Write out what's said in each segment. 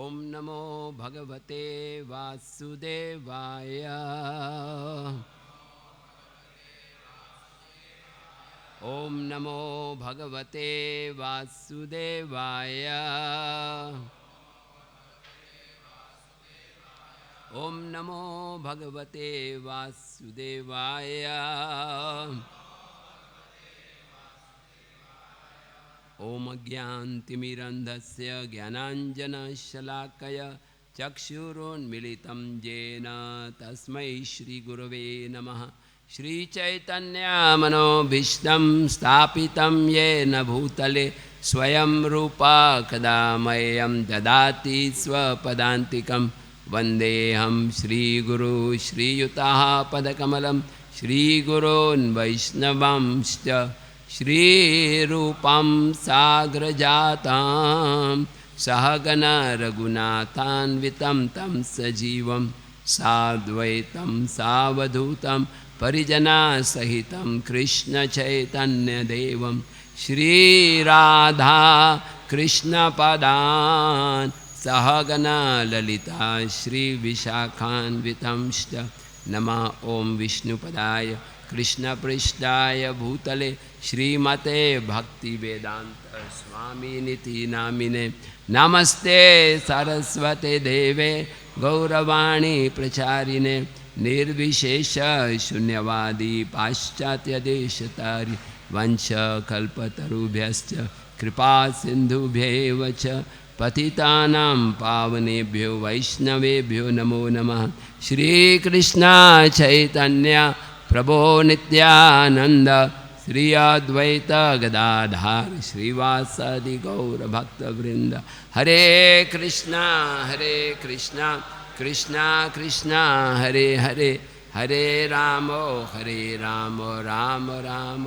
ओम नमो भगवते वासुदेवाय। ओम नमो भगवते वासुदेवाय। ओम नमो भगवते वासुदेवाय। ओम अज्ञानतिमिरन्धस्य ज्ञानाञ्जनशलाकया चक्षुरुन्मिलितं येन तस्मै श्रीगुरवे नमः। श्रीचैतन्यमनोभीष्टं स्थापितं येन भूतले स्वयं रूपा कदा मह्यं ददाति स्वपदान्तिकं। वन्देऽहं श्रीगुरु श्रीयुताः पदकमलं श्रीगुरोन् वैष्णवांश्च श्रीरूपं साग्रजातां सहगना रघुनाथान्वितं तं सजीवं साद्वैतं सावधूतं परिजनासहितं कृष्णचैतन्यदेवं श्रीराधा कृष्णपदान् सहगना ललिता श्रीविशाखान्वितंश्च नमः। ॐ विष्णुपदाय कृष्णपृष्ठाय भूतले श्रीमते भक्तिवेदांत स्वामिनिति नामिने नमस्ते सरस्वते देवे गौरवाणी प्रचारिणे निर्विशेष शून्यवादी पाश्चात्यदेशतारि वंशकल्पतरुभ्यश्च कृपा सिन्धुभ्यैव च पतितानां पावनेभ्यो वैष्णवेभ्यो नमो नमः। श्रीकृष्ण चैतन्य प्रभो नित्यानंद श्री अद्वैत गदाधर श्रीवासादि गौर भक्तवृंद। हरे कृष्णा कृष्णा कृष्णा हरे हरे हरे राम राम राम।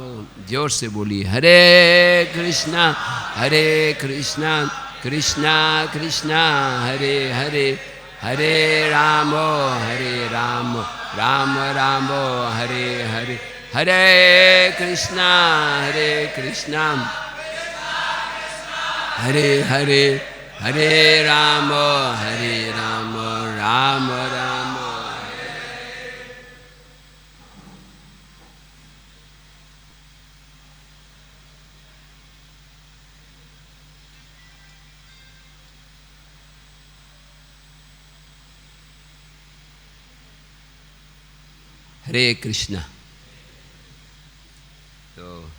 जोर से बोली हरे कृष्णा कृष्णा कृष्णा हरे हरे हरे राम राम राम हरे हरे हरे कृष्णा हरे हरे हरे राम राम राम। हरे कृष्णा। तो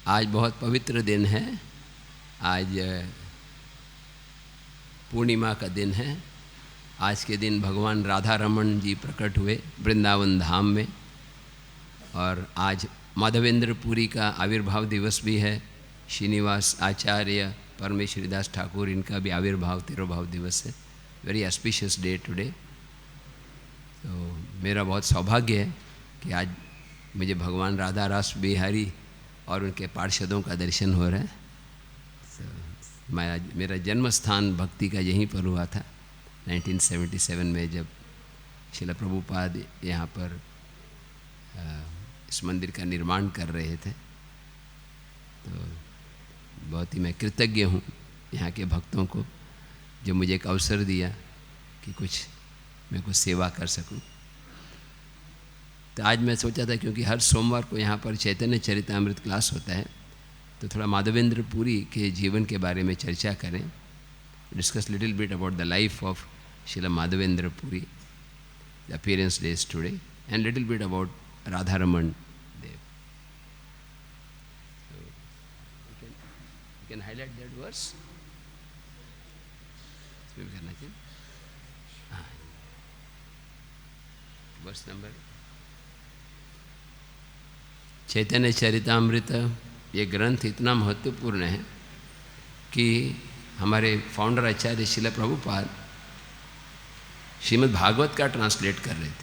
आज बहुत पवित्र दिन है। आज पूर्णिमा का दिन है। आज के दिन भगवान राधा रमन जी प्रकट हुए वृंदावन धाम में। और आज माधवेंद्र पुरी का आविर्भाव दिवस भी है। श्रीनिवास आचार्य परमेश्वरी दास ठाकुर इनका भी आविर्भाव तिरोभाव दिवस है। Very auspicious day today. तो मेरा बहुत सौभाग्य है कि आज मुझे भगवान राधा रास बिहारी और उनके पार्षदों का दर्शन हो रहा है। मेरा जन्म स्थान भक्ति का यहीं पर हुआ था 1977 में, जब श्रील प्रभुपाद यहाँ पर इस मंदिर का निर्माण कर रहे थे। तो बहुत ही मैं कृतज्ञ हूँ यहाँ के भक्तों को जो मुझे एक अवसर दिया कि कुछ मैं कुछ सेवा कर सकूं। तो आज मैं सोचा था क्योंकि हर सोमवार को यहाँ पर चैतन्य चरितामृत क्लास होता है, तो थोड़ा माधवेंद्र पुरी के जीवन के बारे में चर्चा करें, discuss little bit about the life of Srila Madhavendra Puri, the appearance days today, and little bit about Radha Raman Dev. You can highlight that verse करना चाहिए। वर्ष नंबर चैतन्य चरितामृत ये ग्रंथ इतना महत्वपूर्ण है कि हमारे फाउंडर आचार्य श्रील प्रभुपाद श्रीमद् भागवत का ट्रांसलेट कर रहे थे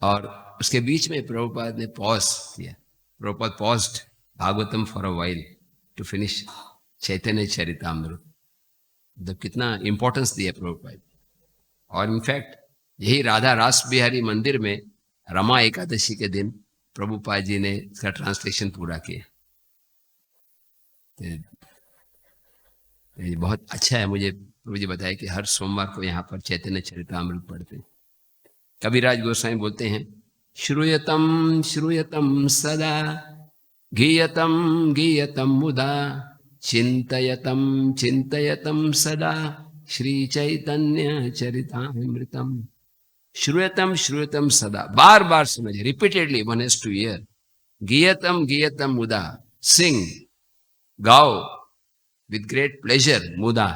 और उसके बीच में प्रभुपाद ने पॉज किया। Prabhupada paused Bhagavatam for a while to finish Chaitanya Charitamrita. मतलब कितना इंपॉर्टेंस दिया प्रभुपाद। और इनफैक्ट यही राधा रास बिहारी मंदिर में रमा एकादशी के दिन प्रभुपाद जी ने इसका ट्रांसलेशन पूरा किया। ये बहुत अच्छा है। मुझे बताया कि हर सोमवार को यहाँ पर चैतन्य चरितामृत पढ़ते हैं। कविराज गोस्वामी बोलते हैं, श्रूयतम श्रूयतम सदा गीयतम गीयतम मुदा चिंतयतम चिंतयतम सदा श्री चैतन्य चरितामृतम। श्रूयतम श्रूयतम सदा, बार बार समझे, repeatedly, one has to hear. गीयतम गीयतम मुदा, सिंग, गाओ विद ग्रेट प्लेजर, मुदा।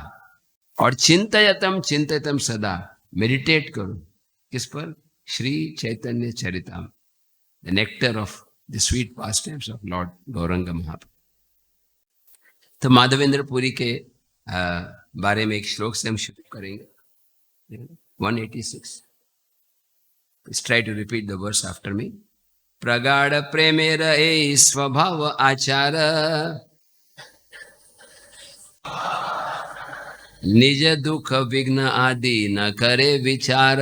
और चिंतयतम चिंतयतम सदा, मेडिटेट करो किस पर? Shri Chaitanya Charitamrita, the nectar of the sweet pastimes of lord Gauranga Mahaprabhu. तो माधवेंद्र पुरी के बारे में एक श्लोक से हम शुरू करेंगे, 186। Please try to repeat the verse after me. प्रगाढ़ प्रेमेर ए स्वभाव आचार, निज दुख विघ्न आदि न करे विचार।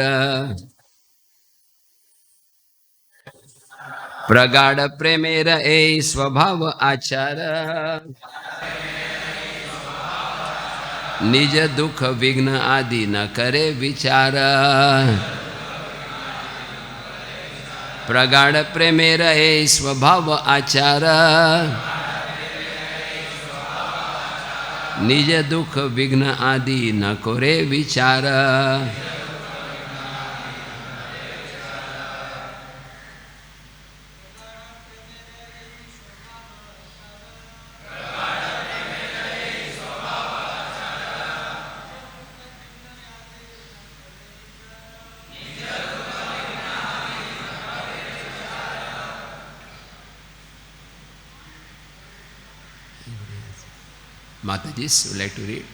प्रगाढ़ प्रेमेर ए स्वभाव आचार, निज दुख विघ्न आदि न करे विचार। प्रगाढ़ प्रेमेर ए स्वभाव आचार, निज दुख विघ्न आदि न करे विचार। Mataji, would like to read?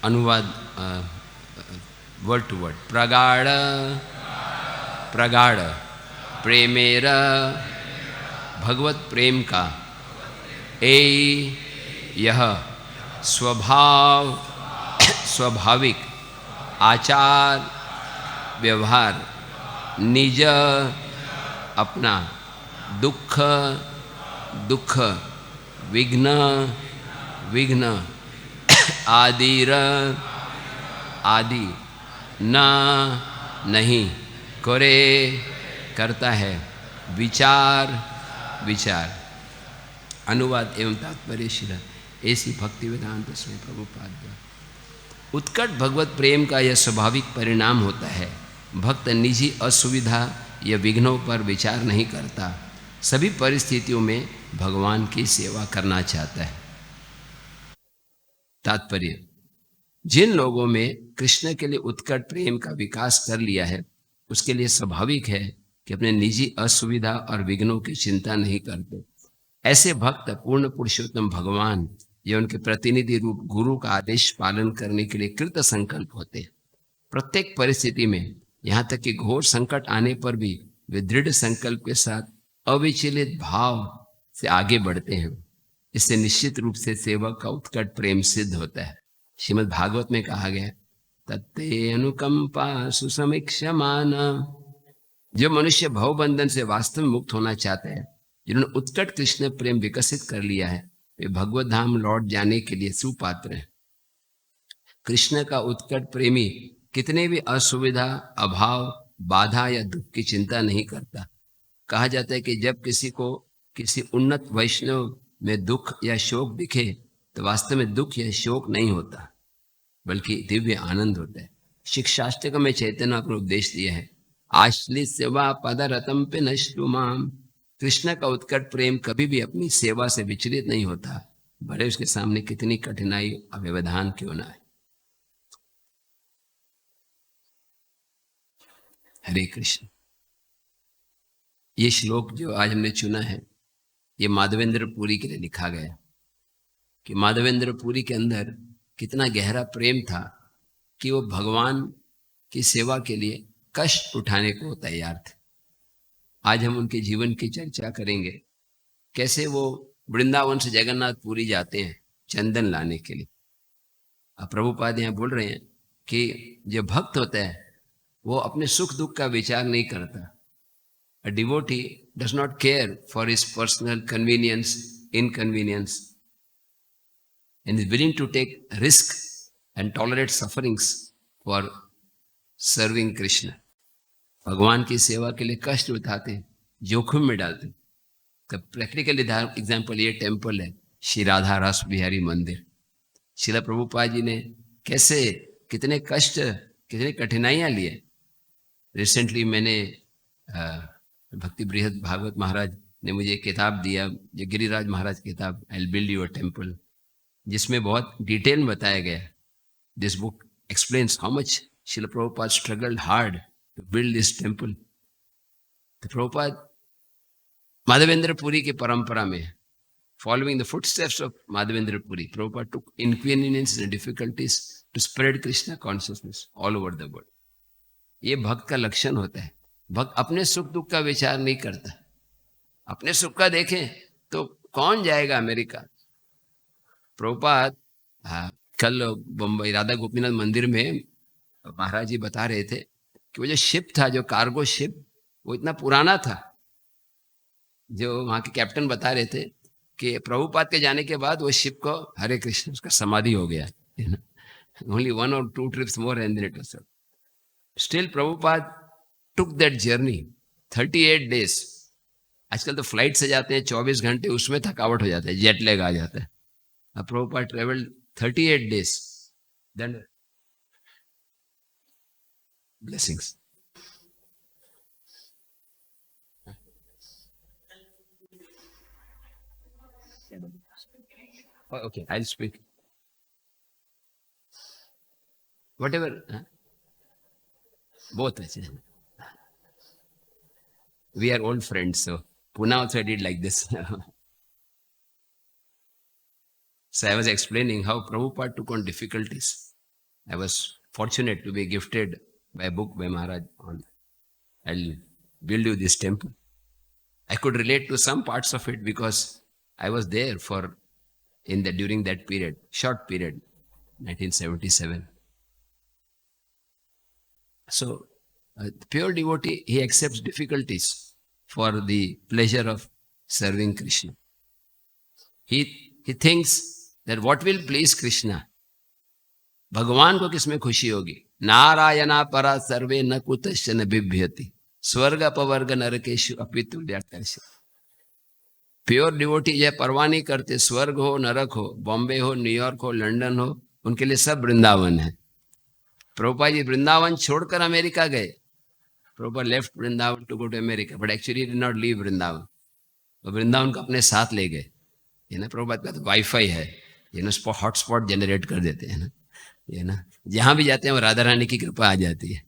अनुवाद वर्ड टू वर्ड। प्रगाढ़ प्रगाढ़ प्रेमेरा, भगवत प्रेम का, ए यह स्वभाव स्वाभाविक आचार व्यवहार, निज अपना, दुख दुख, विघ्न विघ्न, आदिर आदि, न नहीं, करे करता है, विचार विचार। अनुवाद एवं तात्पर्य शिला ऐसी भक्ति वेदांत स्वामी प्रभुपाद द्वारा। उत्कट भगवत प्रेम का यह स्वाभाविक परिणाम होता है। भक्त निजी असुविधा या विघ्नों पर विचार नहीं करता, सभी परिस्थितियों में भगवान की सेवा करना चाहता है। तात्पर्य, जिन लोगों में कृष्ण के लिए उत्कट प्रेम का विकास कर लिया है, उसके लिए स्वाभाविक है कि अपने निजी असुविधा और विघ्नों की चिंता नहीं करते। ऐसे भक्त पूर्ण पुरुषोत्तम भगवान या उनके प्रतिनिधि रूप गुरु का आदेश पालन करने के लिए कृत संकल्प होते हैं। प्रत्येक परिस्थिति में, यहाँ तक कि घोर संकट आने पर भी वे दृढ़ संकल्प के साथ अविचलित भाव से आगे बढ़ते हैं। इससे निश्चित रूप से सेवक का उत्कट प्रेम सिद्ध होता है। श्रीमद् भागवत में कहा गया, तत्ते अनुकंपा सुसमीक्षमान। जो मनुष्य भवबंधन से वास्तव में मुक्त होना चाहते हैं, जिन्होंने उत्कट कृष्ण प्रेम विकसित कर लिया है, वे भगवत धाम लौट जाने के लिए सुपात्र हैं। कृष्ण का उत्कट प्रेमी कितने भी असुविधा, अभाव, बाधा या दुख की चिंता नहीं करता। कहा जाता है कि जब किसी को किसी उन्नत वैष्णव में दुख या शोक दिखे, तो वास्तव में दुख या शोक नहीं होता, बल्कि दिव्य आनंद होता है। शिक्षाष्टक में चैतन्य अपना उपदेश दिया है, आश्लित सेवा पदरतम पे नष्टुमाम। कृष्ण का उत्कट प्रेम कभी भी अपनी सेवा से विचलित नहीं होता, भले उसके सामने कितनी कठिनाई और व्यवधान क्यों ना है। हरे कृष्ण। ये श्लोक जो आज हमने चुना है, ये माधवेंद्र पुरी के लिए लिखा गया, कि माधवेंद्र पुरी के अंदर कितना गहरा प्रेम था कि वो भगवान की सेवा के लिए कष्ट उठाने को तैयार थे। आज हम उनके जीवन की चर्चा करेंगे, कैसे वो वृंदावन से जगन्नाथ पुरी जाते हैं चंदन लाने के लिए। अब प्रभुपाद यहाँ बोल रहे हैं कि जो भक्त होता है वो अपने सुख दुख का विचार नहीं करता। A devotee does not care for his personal convenience, inconvenience, and is willing to take risk and tolerate sufferings for serving Krishna. भगवान की सेवा के लिए कष्ट उठाते हैं, जोखिम में डालते हैं। तो प्रैक्टिकल एग्जाम्पल ये टेम्पल है श्री राधा रस बिहारी मंदिर। श्रील प्रभुपाद जी ने कैसे कितने कष्ट कितनी कठिनाइयाँ लिए। रिसेंटली मैंने भक्ति बृहद भागवत महाराज ने मुझे एक किताब दिया, ये गिरिराज महाराज किताब I will build your temple, जिसमें बहुत डिटेल में बताया गया। This book explains how much Srila Prabhupada struggled hard to build this temple. तो प्रभुपाद माधवेंद्र पुरी की परंपरा में, following the footsteps of Madhavendra Puri, Prabhupada took inconvenience and difficulties to spread Krishna consciousness all over the world. ये भक्त का लक्षण होता है। भक्त अपने सुख दुख का विचार नहीं करता। अपने सुख का देखें तो कौन जाएगा अमेरिका। प्रभुपाद कल बम्बई राधा गोपीनाथ मंदिर में महाराज जी बता रहे थे कि वो जो शिप था, जो कार्गो शिप, वो इतना पुराना था। जो वहाँ के कैप्टन बता रहे थे कि प्रभुपाद के जाने के बाद वो शिप को हरे कृष्ण उसका समाधि हो गया। Only 1 or 2 trips more and then it was still Prabhupada took that journey 38 days। आजकल तो फ्लाइट से जाते हैं 24 घंटे, उसमें थकावट हो जाता है, जेट लैग आ जाता है। अब Prabhupada traveled 38 days, then blessings। Okay, I'll speak whatever, both actually. We are old friends, so Pune also I did like this। So I was explaining how Prabhupada took on difficulties. I was fortunate to be gifted by a book by Maharaj on I'll build you this temple. I could relate to some parts of it because I was there for during that period, short period, 1977. So pure devotee, he accepts difficulties for the pleasure of serving Krishna. He thinks that what will please Krishna, भगवान को किसमें खुशी होगी। नारायणा परा सर्वे न कुतश्चन बिभ्यति स्वर्ग अपवर्ग नरकेशु अपि तुल्यर्कर्षि। प्योर डिवोटी यह परवाह नहीं करते, स्वर्ग हो नरक हो, बॉम्बे हो न्यूयॉर्क हो लंदन हो, उनके लिए सब वृंदावन है। प्रभुपाद जी वृंदावन छोड़कर अमेरिका गए। Prabhupada left Vrindavan to go to America, but actually did not leave Vrindavan. तो वृंदावन को अपने साथ ले गए। ये ना प्रभुपाद का तो वाईफाई है, ये ना हॉटस्पॉट जनरेट कर देते हैं ना, ये ना जहाँ भी जाते हैं वो राधा रानी की कृपा आ जाती है।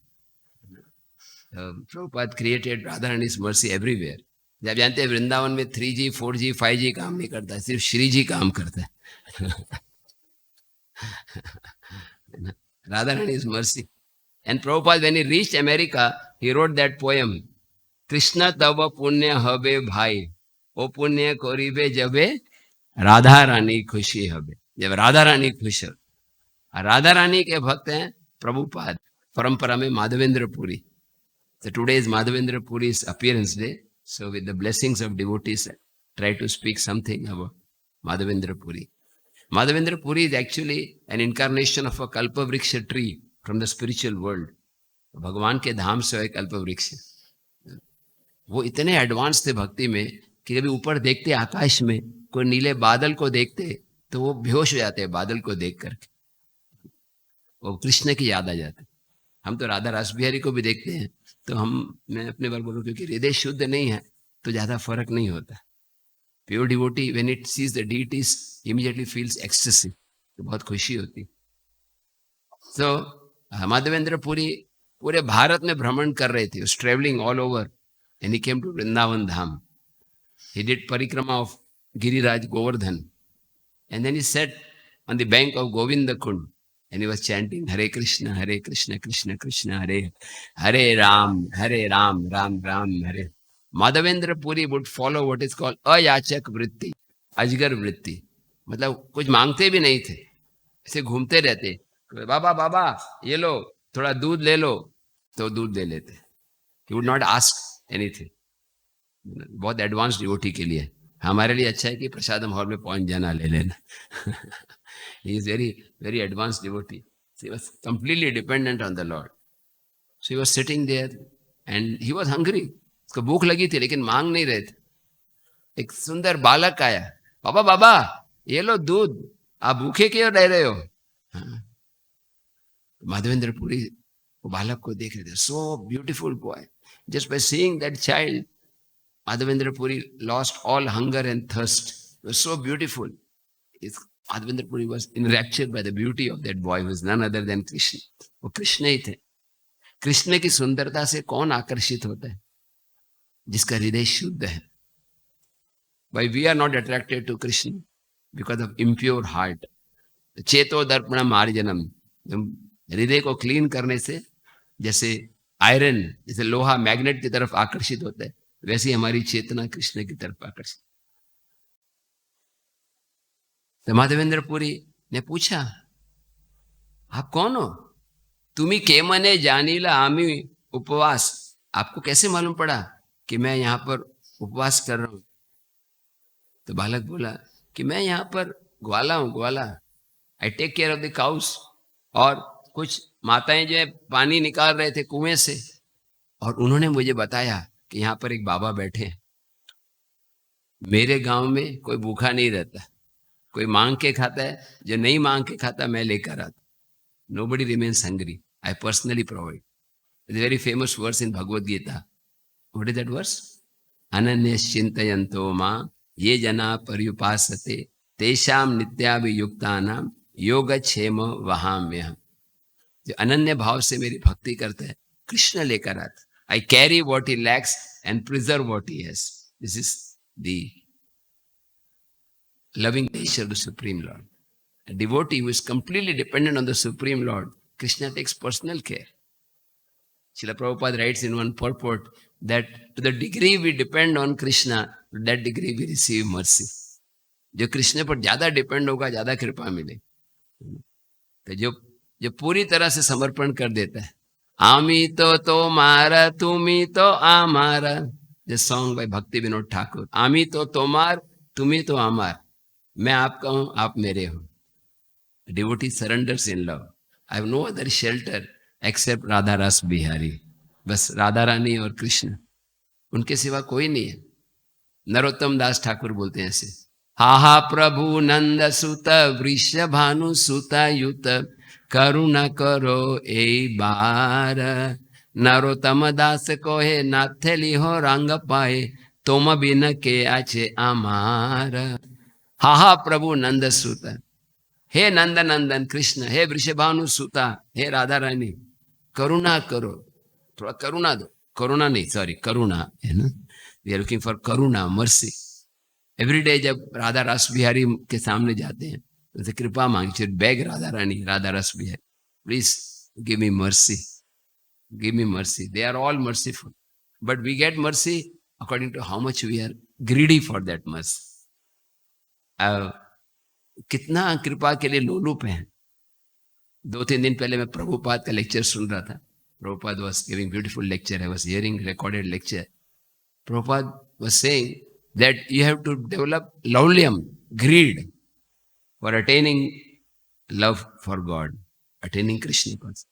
Prabhupada created Radha Rani mercy everywhere. जब जानते हैं वृंदावन में 3G 4G 5G काम नहीं करता है, सिर्फ श्री जी काम करता है। Radha Rani is mercy. And Prabhupada, when he reached America, he wrote that poem, Krishna tava punya habe bhai, o punya koribe jabe Radha Rani खुशी हबे। जब राधा रानी खुश हो, राधा रानी के भक्त हैं प्रभुपाद, परंपरा में Madhavendra Puri. So today is Madhavendra Puri's appearance day. So with the blessings of devotees, I try to speak something about Madhavendra Puri. Madhavendra Puri is actually an incarnation of a kalpavriksha tree from the spiritual world. भगवान के धाम से एक कल्पवृक्ष। वो इतने advance थे भक्ति में कि कभी ऊपर देखते आकाश में कोई नीले बादल को देखते तो वो बेहोश हो जाते हैं बादल को देख करके, वो कृष्ण की याद आ जाती। हम तो राधा रास बिहारी को भी देखते हैं तो मैं अपने बार बोलूँ क्योंकि हृदय शुद्ध नहीं है तो ज़्यादा फर्क नहीं होता। Pure devotee when it sees the deities immediately feels ecstatic, तो बहुत खुशी होती। तो माधवेंद्र पुरी पूरे भारत में भ्रमण कर रहे थे, travelling all over and he came to Vrindavan Dham. He did parikrama of Giriraj Govardhan and then he set on the bank of Govind Kund and he was chanting Hare Krishna Krishna Krishna Hare Hare, Ram Ram Ram Hare। Madhavendra Puri would follow what is called ayachak vritti, अजगर वृत्ति, मतलब कुछ मांगते भी नहीं थे, ऐसे घूमते रहते, बाबा बाबा ये लो, थोड़ा दूध ले लो, तो दूध दे लेते। He would not ask anything. बहुत एडवांस डिवोटी के लिए, हमारे लिए अच्छा है कि प्रसादम हॉल में पहुंच जाना, ले लेना। He is very very advance devotee. He was completely dependent on the Lord. So he was sitting there and he was hungry. उसको भूख लगी थी लेकिन मांग नहीं रहे थे। एक सुंदर बालक आया, बाबा बाबा ये लो दूध, आप भूखे क्यों रह रहे हो? हाँ। माधवेंद्र पुरी वो बालक को देख रहे थे, so beautiful boy. Just by seeing that child, Madhavendra Puri lost all hunger and thirst. It was so beautiful. Madhavendra Puri was enraptured by the beauty of that boy who is none other than Krishna. वो कृष्ण ही थे। कृष्ण की सुंदरता से कौन आकर्षित होता है? जिसका हृदय शुद्ध है। Why we are not attracted to Krishna? Because of impure heart. चेतो दर्पण मार्जनम, हृदय को क्लीन करने से, जैसे आयरन, जैसे लोहा मैग्नेट की तरफ आकर्षित होता है, वैसे हमारी चेतना कृष्ण की तरफ आकर्षित। तो माधवेंद्र पुरी ने पूछा, आप कौन हो? तुम्ही केमने जानीला आमी उपवास। आपको कैसे मालूम पड़ा कि मैं यहाँ पर उपवास कर रहा हूं? तो बालक बोला कि मैं यहाँ पर ग्वाला हूं, ग्वाला। I take care of the cows. और कुछ माताएं जो है पानी निकाल रहे थे कुएं से, और उन्होंने मुझे बताया कि यहाँ पर एक बाबा बैठे हैं। मेरे गांव में कोई भूखा नहीं रहता, कोई मांग के खाता है, जो नहीं मांग के खाता मैं लेकर आता। Nobody remains hungry. I personally provide. It's a very famous verse in Bhagavad Gita. What is that verse? Ananyas chintayanto ma ye jana paryupasate tesham nityabhiyuktanam yogachema vahamyaham. जो अनन्य भाव से मेरी भक्ति करते हैं, कृष्ण लेकर आता। I carry what he lacks and preserve what he has. This is the loving nature of the Supreme Lord. A devotee who is completely dependent on the Supreme Lord, Krishna takes personal care. Srila Prabhupada writes in one purport that to the degree we depend on Krishna, to that degree we receive mercy. जो कृष्ण पर ज्यादा depend होगा, ज्यादा कृपा मिले। तो जो पूरी तरह से समर्पण कर देता है, आमी तो मारा तुमी तो आमारा, द सॉन्ग बाय भक्ति विनोद ठाकुर। आमी तो तोमार, तुमी तो आमार, मैं आपका हूं, आप मेरे हो। Devotee surrenders in love. I have no other shelter except Radha Ras Bihari. बस राधा रानी और कृष्ण, उनके सिवा कोई नहीं है। नरोत्तम दास ठाकुर बोलते हैं ऐसे, हा हा प्रभु नंद सुत वृषभानु सुत युत करुणा करो ए बार। नरोत्तम दास कोहे नाथेली हो रंग पाए, तुम बिन के आचे अमार। हा हा प्रभु नंद सुत, हे नंद नंदन कृष्ण, हे वृषभानु सुता, हे राधा रानी, करुणा करो, थोड़ा करुणा दो। करुणा नहीं, सॉरी, करुणा है ना। वी आर लुकिंग फॉर करुणा, मर्सी। एवरी डे जब राधा रस बिहारी के सामने जाते हैं, उनसे कृपा मांगते, bag Radha Rani, Radha Ras Bihari, please give me mercy, give me mercy. They are all merciful, but we get mercy according to how much we are greedy for that mercy. कितना कृपा के लिए लोलुप हैं। 2-3 दिन पहले मैं प्रभुपाद का लेक्चर सुन रहा था। Prabhupada was giving beautiful lecture. I was hearing recorded lecture. Prabhupada was saying that you have to develop laulyam, greed, for attaining love for God, attaining Krishna consciousness.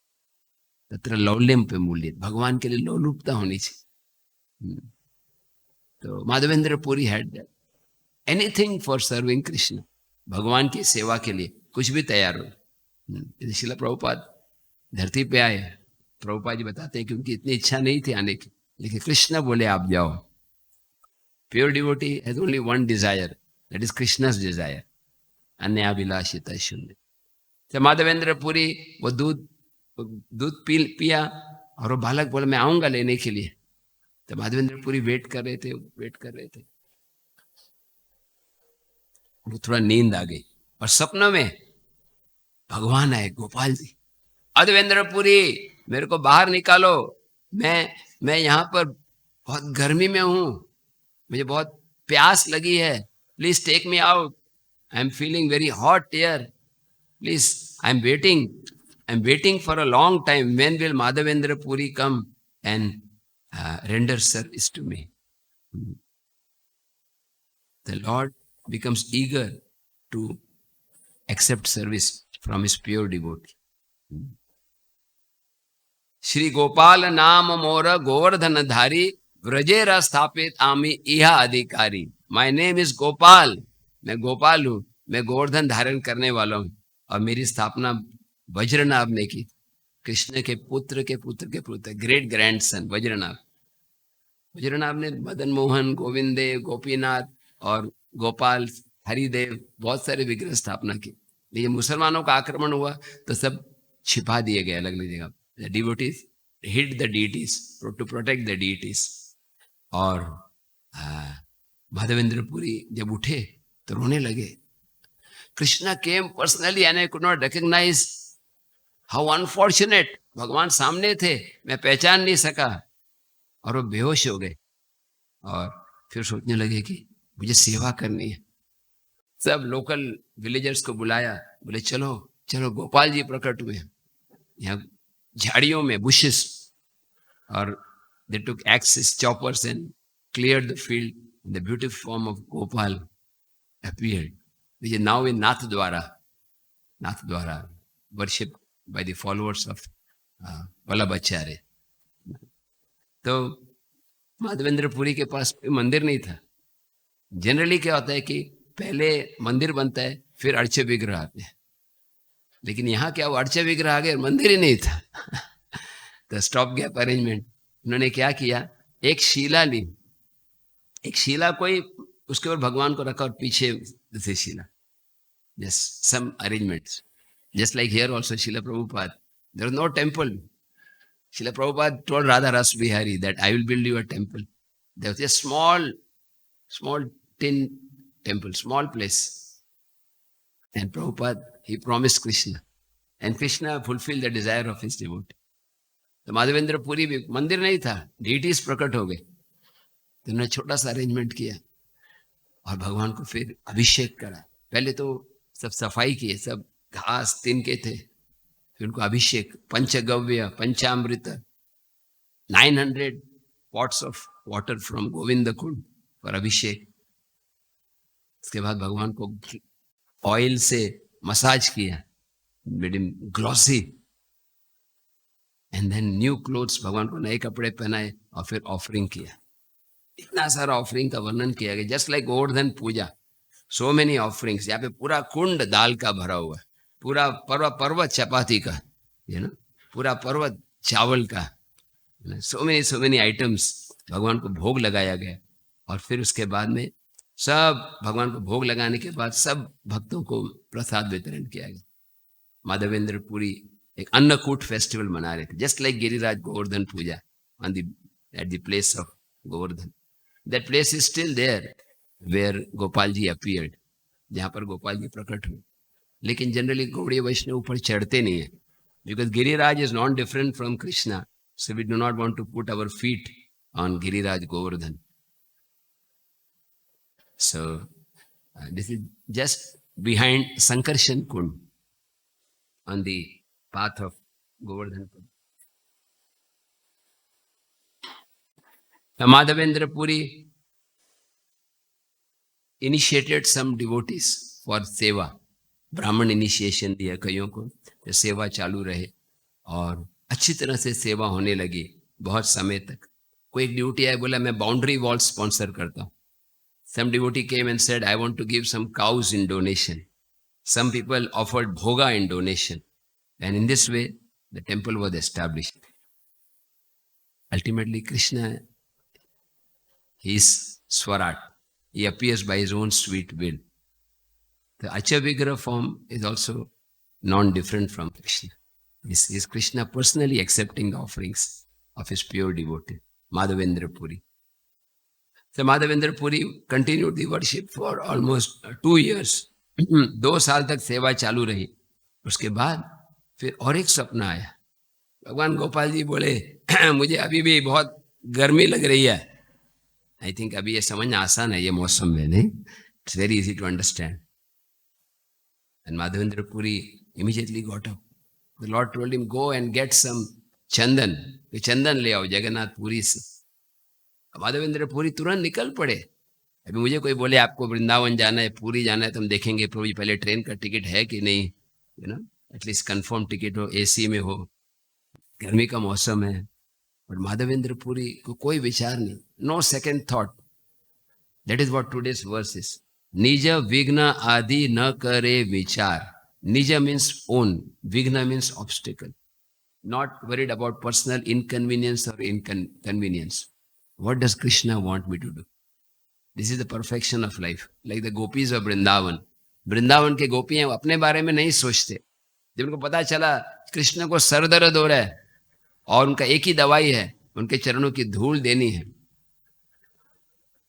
तत्र लौल्यम पे मूल्य, भगवान के लिए लोलुपता होनी चाहिए। तो Madhavendra Puri had that, anything for serving Krishna, भगवान की सेवा के लिए कुछ भी तैयार हो। श्रील प्रभुपाद धरती पे आए, प्रभुपाद जी बताते हैं कि उनकी इतनी इच्छा नहीं थी आने की, लेकिन कृष्ण बोले आप जाओ। Pure devotee has only one desire, that is Krishna's डिजायर, अन्याभिलाषिता शून्य। तो माधवेंद्र पुरी वो दूध पिया, और वो बालक बोला मैं आऊंगा लेने के लिए। तो माधवेंद्र पुरी वेट कर रहे थे। वो थोड़ा नींद आ गई, और सपनों में भगवान आए, गोपाल जी। माधवेंद्र पुरी मेरे को बाहर निकालो, मैं यहाँ पर बहुत गर्मी में हूं, मुझे बहुत प्यास लगी है, Please take me out. I am feeling very hot here. Please, I am waiting. I am waiting for a long time. When will Madhavendra Puri come and render service to me? The Lord becomes eager to accept service from his pure devotee. Shri Gopal नाम मोर गोवर्धन धारी व्रजेरा स्थापित आमी इहा अधिकारी. My name is Gopal. मैं गोपाल हूं, मैं गोवर्धन धारण करने वाला हूं और मेरी स्थापना वज्रनाभ ने की. कृष्ण के पुत्र के पुत्र के पुत्र, ग्रेट ग्रैंडसन वज्रनाभ. वज्रनाभ ने मदन मोहन, गोविंदे, गोपीनाथ और गोपाल, हरिदेव बहुत सारे विग्रह स्थापना की. लेकिन मुसलमानों का आक्रमण हुआ तो सब छिपा दिए गए अलग अलग जगह. The devotees hid the deities to protect the deities. और माधवेंद्र पुरी जब उठे तो रोने लगे. Krishna came personally and I could not recognize. How unfortunate. भगवान सामने थे, मैं पहचान नहीं सका. और वो बेहोश हो गए और फिर सोचने लगे कि मुझे सेवा करनी है. सब लोकल विलेजर्स को बुलाया, बोले चलो चलो गोपाल जी प्रकट हुए यहाँ झाड़ियों में, बुशेस. और they took axes, choppers and cleared the field. The beautiful form of Gopal appeared, which is now in Nathdwara, worshipped by the followers of Vallabhacharya. तो माधवेंद्र पुरी के पास मंदिर नहीं था. जनरली क्या होता है कि पहले मंदिर बनता है फिर अर्चे विग्रह आते हैं. लेकिन यहाँ क्या, वो अर्चे विग्रह आ गए, मंदिर ही नहीं था. तो स्टॉप गैप अरेंजमेंट. उन्होंने क्या किया, एक शिला ली, एक शिला कोई, उसके ऊपर भगवान को रखा और पीछे दूसरी शिला. Just some arrangements, just like here also Srila Prabhupada. There was no temple. Srila Prabhupada told Radha Ras Bihari that I will build you a temple. There was a small tin temple, small place. And Prabhupada, he promised Krishna. And Krishna fulfilled the desire of his devotee. तो माधवेंद्र पुरी भी मंदिर नहीं था, deities प्रकट हो गए. तो उन्होंने छोटा सा अरेंजमेंट किया और भगवान को फिर अभिषेक करा. पहले तो सब सफाई किए, सब घास तिनके थे. फिर उनको अभिषेक, पंचगव्य, पंचामृत, 900 pots of water from Govind Kund for अभिषेक. उसके बाद भगवान को ऑयल से मसाज किया, made him glossy. And then new clothes, भगवान को नए कपड़े पहनाए और फिर ऑफरिंग किया. इतना सारा ऑफरिंग का वर्णन किया गया. जस्ट लाइक गोवर्धन पूजा, सो मेनी ऑफरिंग्स. यहाँ पे पूरा कुंड दाल का भरा हुआ है, पूरा पर्वत चपाती का, पूरा पर्वत चावल का. सो मेनी आइटम्स भगवान को भोग लगाया गया. और फिर उसके बाद में सब भगवान को भोग लगाने के बाद सब भक्तों को प्रसाद वितरण किया गया. माधवेंद्र पुरी एक अन्नकूट फेस्टिवल मना रहे थे, just like Giriraj Govardhan Puja on the at the place of Govardhan. That place is still there where Gopal ji appeared, जहाँ पर गोपाल जी प्रकट हुए. लेकिन जनरली गौड़ीय वैष्णव ऊपर चढ़ते नहीं है, because Giriraj is not different from Krishna. So we do not want to put our feet on Giriraj Govardhan. So this is just behind Sankarshan Kund on the path of Govardhan. Madhavendra Puri initiated some devotees for seva. ब्राह्मण initiation दिया कईयों को, तो सेवा चालू रहे और अच्छी तरह से सेवा होने लगी बहुत समय तक. कोई एक ड्यूटी आया, बोला मैं बाउंड्री वॉल स्पॉन्सर करता हूँ. Some devotee came and said, I want to give some cows in donation. Some people offered bhoga in donation. And in this way, the temple was established. Ultimately, Krishna, he is Swarat. He appears by his own sweet will. The Achavigraha form is also non-different from Krishna. This is Krishna personally accepting the offerings of his pure devotee, Madhavendra Puri. So Madhavendra Puri continued the worship for almost 2 years. 2 साल तक सेवा चालू रही. उसके बाद फिर और एक सपना आया. भगवान गोपाल जी बोले, मुझे अभी भी बहुत गर्मी लग रही है. आई थिंक अभी ये समझना आसान है ये मौसम में, नहीं It's very easy to understand. And Madhavendra Puri immediately got up. The Lord told him, go and get some chandan. ये चंदन ले आओ जगन्नाथ पुरी से. माधवेंद्र पुरी तुरंत निकल पड़े. अभी मुझे कोई बोले आपको वृंदावन जाना है, पुरी जाना है, तो हम देखेंगे प्रभु जी पहले ट्रेन का टिकट है कि नहीं, you know, at least confirm ticket हो, एसी में हो, गर्मी का मौसम है. बट माधवेंद्र पुरी को कोई विचार नहीं, no second thought. That is what today's verse is. निज विघ्न आदि न करे विचार. निज मीन्स ओन, विघ्न means obstacle. Not worried about personal inconvenience or inconvenience. What does Krishna want me to do? This is the perfection of life. Like the gopis of Vrindavan. Vrindavan के गोपी हैं, वो अपने बारे में नहीं सोचते. जब उनको पता चला कृष्ण को सर दर्द हो रहा है और उनका एक ही दवाई है, उनके चरणों की धूल देनी है.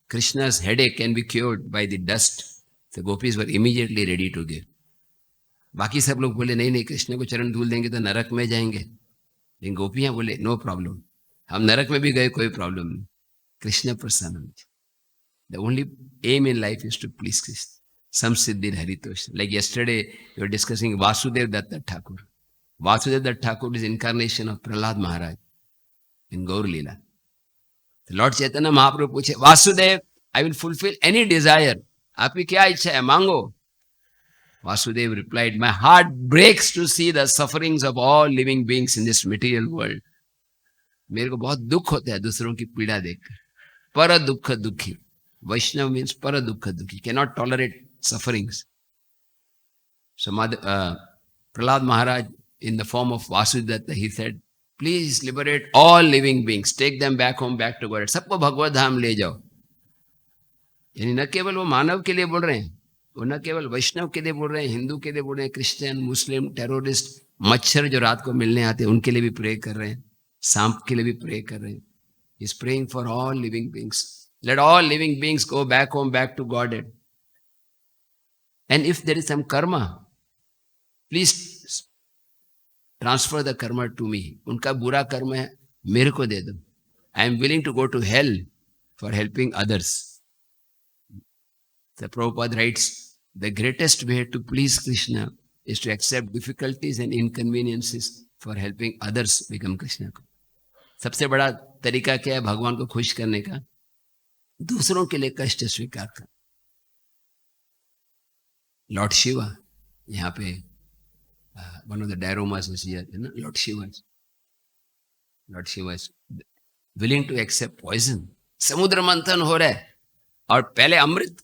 Krishna's headache can be cured by the dust. The gopis were immediately ready to give. बाकी सब लोग बोले नहीं नहीं, कृष्ण को चरण धूल देंगे तो नरक में जाएंगे. लेकिन गोपियां बोले नो प्रॉब्लम, हम नरक में भी गए कोई प्रॉब्लम नहीं, कृष्ण प्रसन्न. The only aim in life is to please Krishna. सम सिद्धि हरितोष. Like yesterday you are discussing Vasudev Datta Thakur. Vasudev Datta Thakur is incarnation of Prahlad Maharaj in Gaur lila. Lord Chaitanya Mahaprabhu पूछे, Vasudev I will fulfil any desire, आपकी क्या इच्छा है मांगो. Vasudev replied, my heart breaks to see the sufferings of all living beings in this material world. मेरे को बहुत दुख होता है दूसरों की पीड़ा देखकर. पर दुख दुखी. Vaishnava means पर दुख दुखी. Cannot tolerate sufferings. So Prahlad Maharaj, in the form of Vasudev, he said, please liberate all living beings. Take them back home, back to God. सबको भगवत धाम ले जाओ. यानी न केवल वो मानव के लिए बोल रहे हैं, वो न केवल वैष्णव के लिए बोल रहे हैं, हिंदू के लिए बोल रहे हैं, क्रिश्चियन, मुस्लिम, टेररिस्ट, मच्छर जो रात को मिलने आते हैं उनके लिए भी प्रे कर रहे हैं, सांप के लिए भी प्रे कर रहे हैं. Is praying for all living beings. Let all living beings go back home, back to God. And if there is some karma, please transfer the karma to me. उनका बुरा कर्म है, मेरे को दे दो. I am willing to go to hell for helping others. The Prabhupada writes, the greatest way to please Krishna is to accept difficulties and inconveniences for helping others become Krishna. सबसे बड़ा तरीका क्या है भगवान को खुश करने का? दूसरों के लिए कष्ट स्वीकार कर. लॉर्ड शिवा, यहाँ पे one of the dioramas is here, you know, Lord Shiva is willing to accept poison. समुद्र मंथन हो रहा है और पहले अमृत,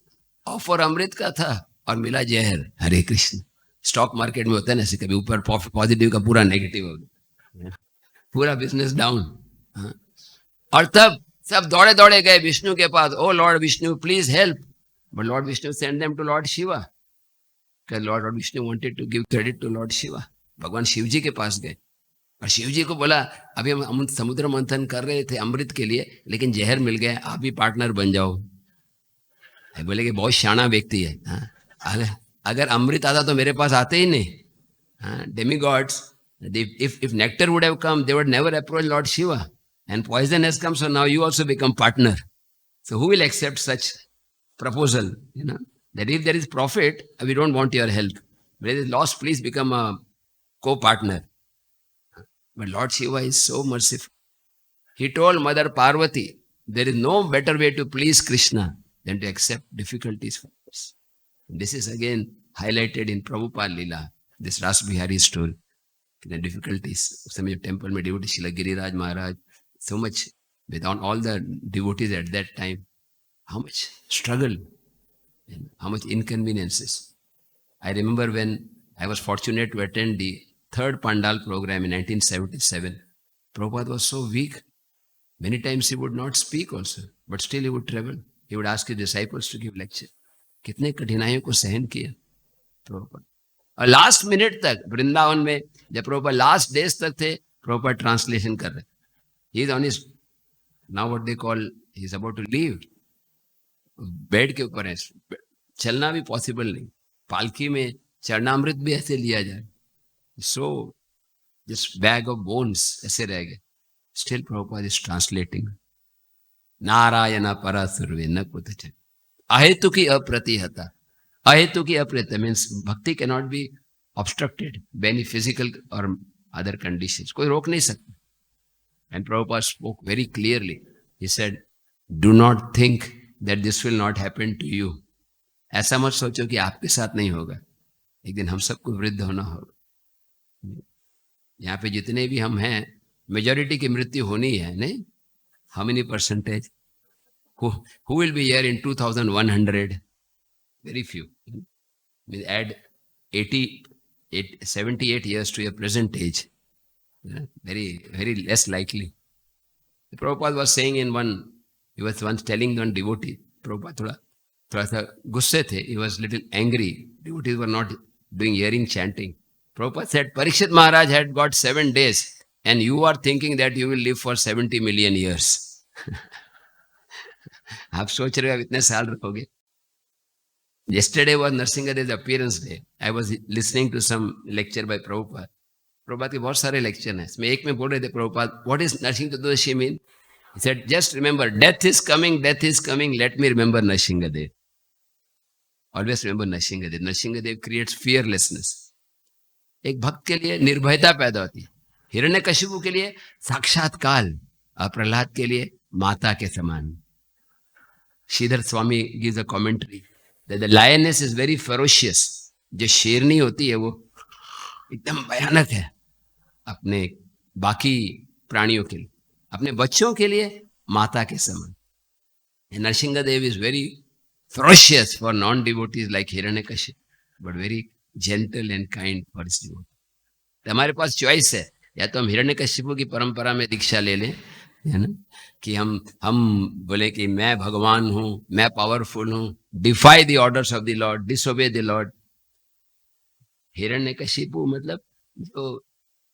ऑफर अमृत का था और मिला जहर. हरे कृष्ण. स्टॉक मार्केट में होता है ना, ऐसे कभी ऊपर पॉजिटिव का पूरा नेगेटिव हो गया, पूरा बिजनेस डाउन. और तब सब दौड़े दौड़े गए विष्णु के पास. Oh lord Vishnu please help. But lord Vishnu send them to lord Shiva. Lord Vishnu wanted to give credit to lord Shiva. भगवान शिव जी के पास गए और शिव जी को बोला, अभी हम समुद्र मंथन कर रहे थे अमृत के लिए, लेकिन जहर मिल गया, आप भी पार्टनर बन जाओ. बोले कि बहुत शाना व्यक्ति है. अगर अमृत आता तो मेरे पास आते ही नहीं. Demigods, if nectar would have come, they would never approach Lord Shiva. And poison has come, so now you also become partner. So who will accept such proposal? You know, that if there is profit, we don't want your help. But if there is loss, please become a co-partner. But Lord Shiva is so merciful. He told Mother Parvati, there is no better way to please Krishna than to accept difficulties for us. This is again highlighted in Prabhupada Leela, this Ras Bihari story. The difficulties. Some temple में devotee Srila Giriraj Maharaj, so much with all the devotees at that time, how much struggle and how much inconveniences. I remember when I was fortunate to attend the third Pandal program in 1977. Prabhupada was so weak. Many times he would not speak also, but still he would travel. He would ask his disciples to give lecture. कितने कठिनाइयों को सहन किया प्रभुपाद. और last minute तक वृंदावन में जब Prabhupada last days तक थे, प्रभुपाद ट्रांसलेशन कर रहे. He is on his now what they call, he is about to leave. Bed के ऊपर है, चलना भी पॉसिबल नहीं, पालकी में चरणामृत भी ऐसे लिया जाए, so just bag of bones ऐसे रह गए. Still Prabhupada is translating. Narayana परा सर्वे न कुतच. अहेतु की अप्रतिहता, अहेतु की अप्रतिहता means bhakti can not be obstructed by any physical और अदर कंडीशंस, कोई रोक नहीं सकता. And Prabhupada spoke very clearly, he said do not think that this will not happen to you. ऐसा मत सोचो कि आपके साथ नहीं होगा, एक दिन हम सबको वृद्ध होना होगा. यहाँ पे जितने भी हम हैं, मेजॉरिटी की मृत्यु होनी है, नहीं? How many percentage? Who will be here in 2100? Very few. Add 78 years to your present age. Very, very less likely. The Prabhupada was saying in one, he was once telling one devotee, Prabhupada थोड़ा सा गुस्से थे, he was little angry. Devotees were not doing hearing chanting. Prabhupada said, Parikshit Maharaj had got 7 days and you are thinking that you will live for 70 million years. आप सोच रहे हो आप इतने साल रहोगे. Yesterday was Nrsimha's appearance day. I was listening to some lecture by Prabhupada. Prabhupada के बहुत सारे लेक्चर हैं, इसमें एक में बोल रहे थे Prabhupada, what is Narasimha Chaturdashi mean? He said, just remember, death is coming, let me remember Nrsimhadev. Always remember Nrsimhadev. Nrsimhadev creates fearlessness. एक भक्त के लिए निर्भयता पैदा होती है. हिरण्यकशिपु के लिए साक्षात काल और प्रहलाद के लिए माता के समान. Shridhar Swami gives a commentary that the lioness is very ferocious. जो शेरनी होती है वो एकदम भयानक है अपने बाकी प्राणियों के लिए, अपने बच्चों के लिए माता के समान. Narasimhadeva is very ferocious for non-devotees like Hiranyakashipu, but very gentle and kind for his devotees. तो हमारे पास चॉइस है, या तो हम हिरण्यकशिपु की परंपरा में दीक्षा ले लें, है ना, कि हम बोले कि मैं भगवान हूं, मैं पावरफुल हूं, defy the orders of the Lord, disobey the Lord. Hiranyakashipu मतलब जो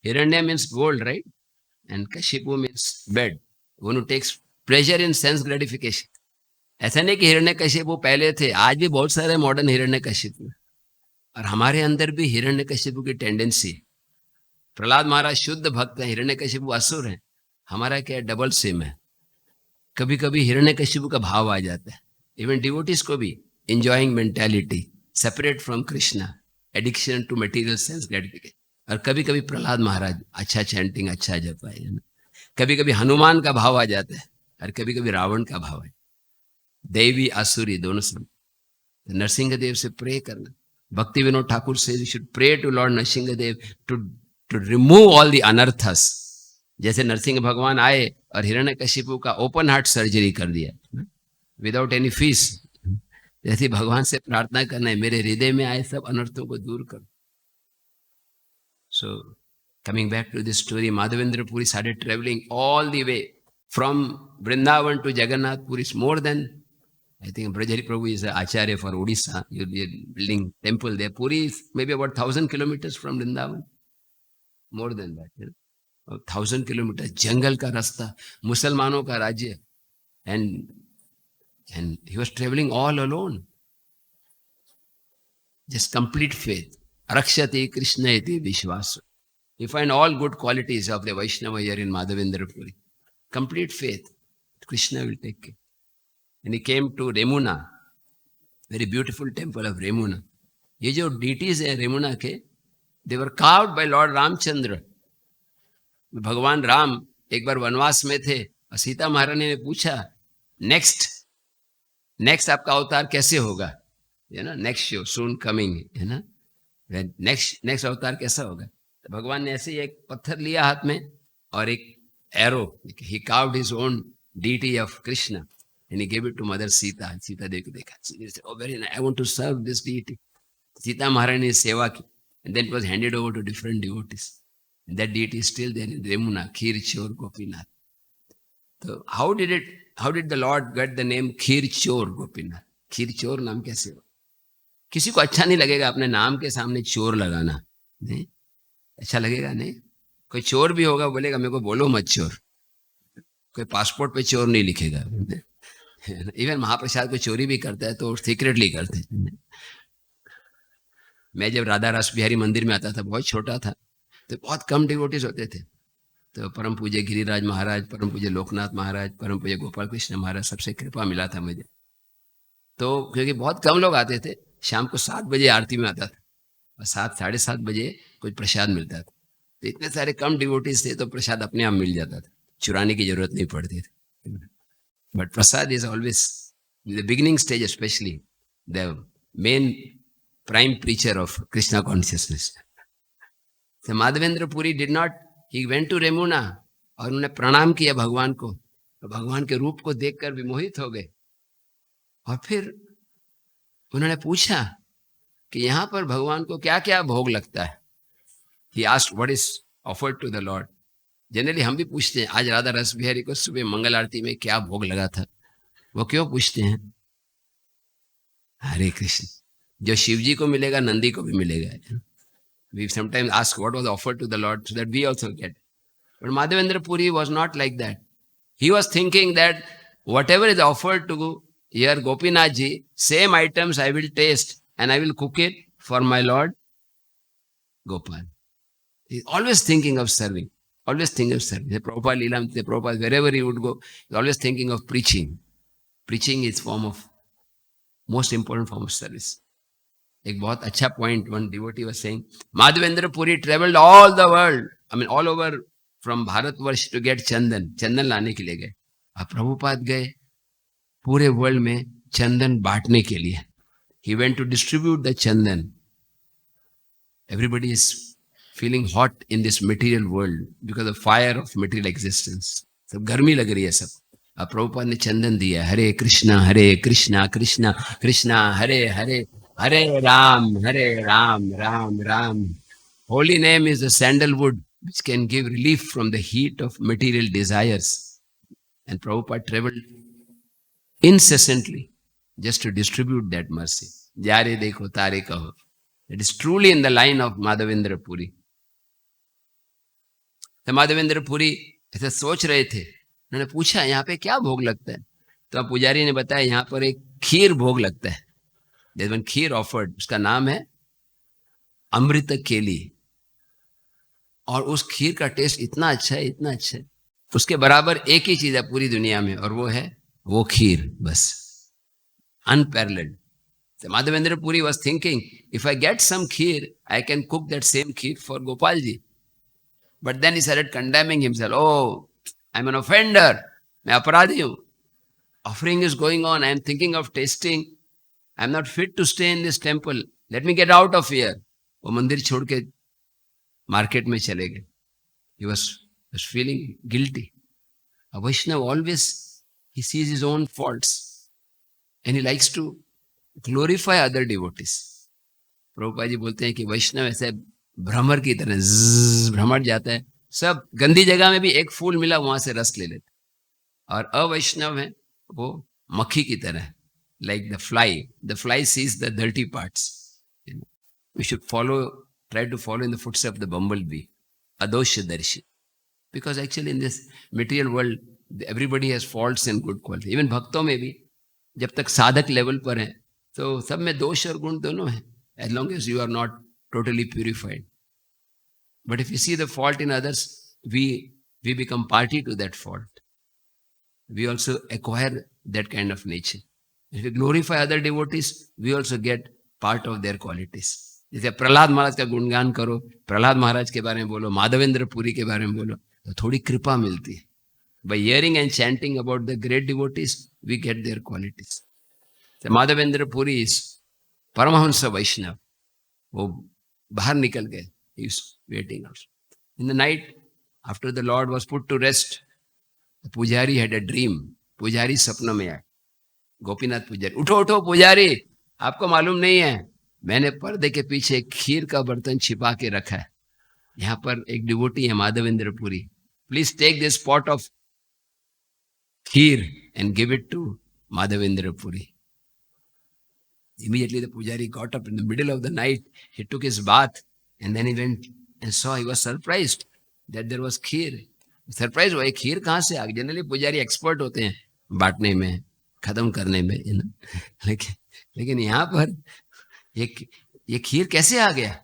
हिरण्य मीन्स गोल्ड, राइट, एंड कशिपु means bed, one who takes pleasure in sense gratification. ऐसा नहीं कि हिरण्यकशिपु पहले थे, आज भी बहुत सारे मॉडर्न हिरण्यकशिपु, और हमारे अंदर भी हिरण्यकशिपु की टेंडेंसी. प्रहलाद महाराज शुद्ध भक्त हैं, हिरण्यकशिपु असुर हैं. हमारा क्या डबल सिम है, कभी कभी हिरण्यकशिपु का भाव आ जाता है. इवन डिवोटीज को भी enjoying mentality, separate from Krishna, addiction to material sense gratification. और कभी कभी प्रहलाद महाराज अच्छा चैंटिंग, अच्छा जप है ना. कभी कभी हनुमान का भाव आ जाता है और कभी कभी रावण का भाव है. देवी आसुरी दोनों से. नरसिंहदेव से प्रे करना. भक्ति विनोद ठाकुर से we should pray to lord Narasimhadev to remove all the anarthas. जैसे नरसिंह भगवान आए और हिरण्यकशिपु का ओपन हार्ट सर्जरी कर दिया विदाउट एनी फीस. जैसे भगवान से प्रार्थना करना है, मेरे हृदय में आए सब अनर्थों को दूर कर. So coming back to this story, Madhavendra Puri started traveling all the way from Vrindavan to Jagannath Puri. Is more than, I think Brajari Prabhu is Acharya for Odisha. You're building temple there. Puri is maybe about 1,000 kilometers from Vrindavan. More than that, you know? 1,000 kilometers. जंगल का रास्ता, मुसलमानों का राज्य, and he was traveling all alone. Just complete faith. Rakshati Krishna iti Vishwas. You find all good qualities of the Vaishnava here in Madhavendra Puri. Complete faith. Krishna will take care. And he came to Remuna, very beautiful temple of Remuna. ये जो deities है Remuna के, they were carved by Lord Ramchandra. भगवान राम एक बार वनवास में थे और सीता महारानी ने पूछा, नेक्स्ट आपका अवतार कैसे होगा, है ना, नेक्स्ट शो सून कमिंग, है ना, नेक्स्ट अवतार कैसा होगा. तो भगवान ने ऐसे ही एक पत्थर लिया हाथ में और एक arrow, he carved his own deity of Krishna and he give it to mother Sita. Sita देख के देखा, O very nice, I want to serve this deity. Sita महारानी ने सेवा की and then it was handed over to different devotees. That deity is still there in Remuna, Khir Chor Gopinath. तो how did the lord get the name Khir Chor Gopinath? खीर चोर नाम कैसे हो? किसी को अच्छा नहीं लगेगा अपने नाम के सामने चोर लगाना, नहीं अच्छा लगेगा. नहीं, कोई चोर भी होगा बोलेगा मेरे को बोलो मत चोर. कोई पासपोर्ट पे चोर नहीं लिखेगा. इवन महाप्रसाद को चोरी भी करता है तो सीक्रेटली करते हैं. मैं जब राधा रास बिहारी मंदिर में आता था, बहुत छोटा था, तो बहुत कम डिवोटीज होते थे. तो परम पूज्य गिरिराज महाराज, परम पूज्य लोकनाथ महाराज, परम पूज्य गोपाल कृष्ण महाराज, सबसे कृपा मिला था मुझे. तो क्योंकि बहुत कम लोग आते थे, शाम को 7 बजे आरती में आता था और 7 साढ़े 7 बजे कुछ प्रसाद मिलता था। तो इतने सारे कम डिवोटीज थे तो प्रसाद अपने आप मिल जाता था, चुराने की जरूरत नहीं पड़ती थी। But prasad is always the beginning stage, especially the main prime preacher of Krishna consciousness. तो Madhavendra Puri did not, he went to Remuna और उन्होंने प्रणाम किया भगवान को, तो भगवान के रूप को देखकर विमोहित हो गए। और फिर उन्होंने पूछा कि यहाँ पर भगवान को क्या क्या भोग लगता है। He asked what is offered to the Lord. Generally हम भी पूछते हैं, आज राधा रस बिहारी को सुबह मंगल आरती में क्या भोग लगा था। वो क्यों पूछते हैं? हरे कृष्ण, जो शिव जी को मिलेगा नंदी को भी मिलेगा। We sometimes ask what was offered to the Lord so that we also get. But Madhavendra Puri was not like that. He was thinking that whatever is offered to here Gopinath ji, same items I will taste and I will cook it for my Lord Gopal. He is always thinking of serving. Always thinking of serving. The Prabhupada Leela, the Prabhupada, wherever he would go, he is always thinking of preaching. Preaching is form of most important form of service. एक बहुत अच्छा point one devotee was saying, Madhavendra Puri travelled all the world, I mean all over from Bharatvarsha to get chandan, चंदन लाने के लिए गए। अब प्रभुपाद गए पूरे वर्ल्ड में चंदन बांटने के लिए। He went to distribute the chandan. Everybody is feeling hot in this material world because of fire of material existence. सब गर्मी लग रही है सब। अब प्रभुपाद ने चंदन दिया, हरे Krishna Krishna Krishna Hare Hare, Hare Ram, Ram Ram. Holy name is the sandalwood which can give relief from the heat of material desires. And Prabhupada traveled incessantly just to distribute that mercy. Jare dekho tare kaho. It is truly in the line of Madhavendra Puri. तो माधवेंद्र पुरी ऐसे सोच रहे थे। उन्होंने पूछा यहाँ पे क्या भोग लगता है, तो पुजारी ने बताया यहाँ पर एक खीर भोग लगता है। There's one खीर ऑफर्ड, उसका नाम है अमृत केली, और उस खीर का टेस्ट इतना अच्छा है, इतना अच्छा है, उसके बराबर एक ही चीज है पूरी दुनिया में और वो है वो खीर, बस unparalleled. So Madhavendra Puri was thinking, if I get some kheer, I can cook that same kheer for Gopalji. But then he started condemning himself. Oh, I'm an offender. मैं अपराधी हूँ. Offering is going on. I'm thinking of tasting. I'm not fit to stay in this temple. Let me get out of here. वो मंदिर छोड़ के market में चले गए. He was feeling guilty. A Vaishnava always, he sees his own faults and he likes to glorify other devotees. Prabhupada ji बोलते हैं कि वैष्णव ऐसे भ्रमर की तरह भ्रमर जाता है, सब गंदी जगह में भी एक फूल मिला वहां से रस ले लेते, और अवैष्णव है वो मक्खी की तरह, like the fly sees the dirty parts. We should try to follow in the footsteps of the bumblebee, adosha darshi, because actually in this material world everybody has faults and good qualities. Even भक्तों में भी जब तक साधक level पर है तो सब में दोष और गुण दोनों हैं, as long as you are not totally purified. But if you see the fault in others, we become party to that fault. We also acquire that kind of nature. If we glorify other devotees, we also get part of their qualities. जैसे प्रहलाद महाराज का गुणगान करो, प्रहलाद महाराज के बारे में बोलो, माधवेंद्र पुरी के बारे में बोलो, तो थोड़ी कृपा मिलती है. By hearing and chanting about the great devotees, we get their qualities. So Madhavendra Puri is Paramahansa Vaishnava. वो बाहर निकल गए. He is waiting out. In the night, after the Lord was put to rest, the Pujari had a dream. Pujari सपनों में आए. गोपीनाथ पुजारी, उठो उठो पुजारी, आपको मालूम नहीं है मैंने पर्दे के पीछे एक खीर का बर्तन छिपा के रखा है. यहाँ पर एक डिवोटी है Madhavendra Puri. Please take this pot of kheer and give it to Madhavendra Puri. Immediately the pujari got up in the middle of the night. He took his bath and then he went and saw. He was surprised that there was kheer. Surprised हुआ, खीर कहाँ से आ गई? Generally पुजारी expert होते हैं बांटने में, खत्म करने में, लेकिन यहाँ पर ये खीर कैसे आ गया?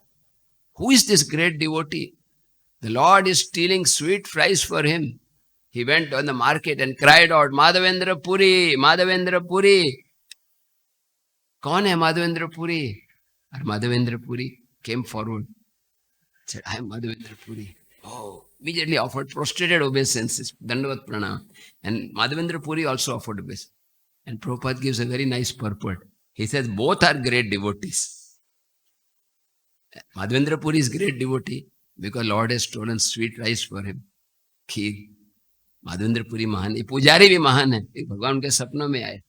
Who is this great devotee? The Lord is stealing sweet fries for him. He went on the market and cried out, Madhavendra Puri, Madhavendra Puri. कौन है माधवेंद्र पुरी? और Madhavendra Puri came forward, said, I am Madhavendra Puri. Oh, immediately offered prostrated obeisances, Dandavat Pranam. And Madhavendra Puri also offered obeisance. And Prabhupada gives a very nice purport. He says, both are great devotees. Madhavendra Puri is great devotee because Lord has stolen sweet rice for him, kheer. Madhavendra Puri महान है, पुजारी भी महान है, भगवान उनके सपनों में आए.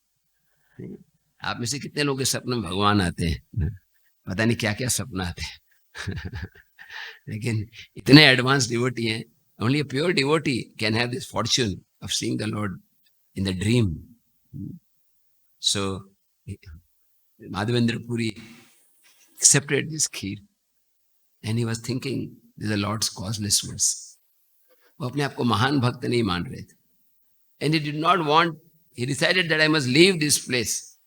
आप में से कितने लोगों के सपनों में भगवान आते हैं? पता नहीं क्या क्या सपना आते हैं. लेकिन इतने एडवांस डिवोटी हैं. Only a pure devotee can have this fortune of seeing the Lord in the dream. So Madhavendra Puri accepted this kheer and he was thinking this is the Lord's causeless verse. वो अपने आप को महान भक्त नहीं मान रहे थे. And he did not want, he decided that I must leave this place.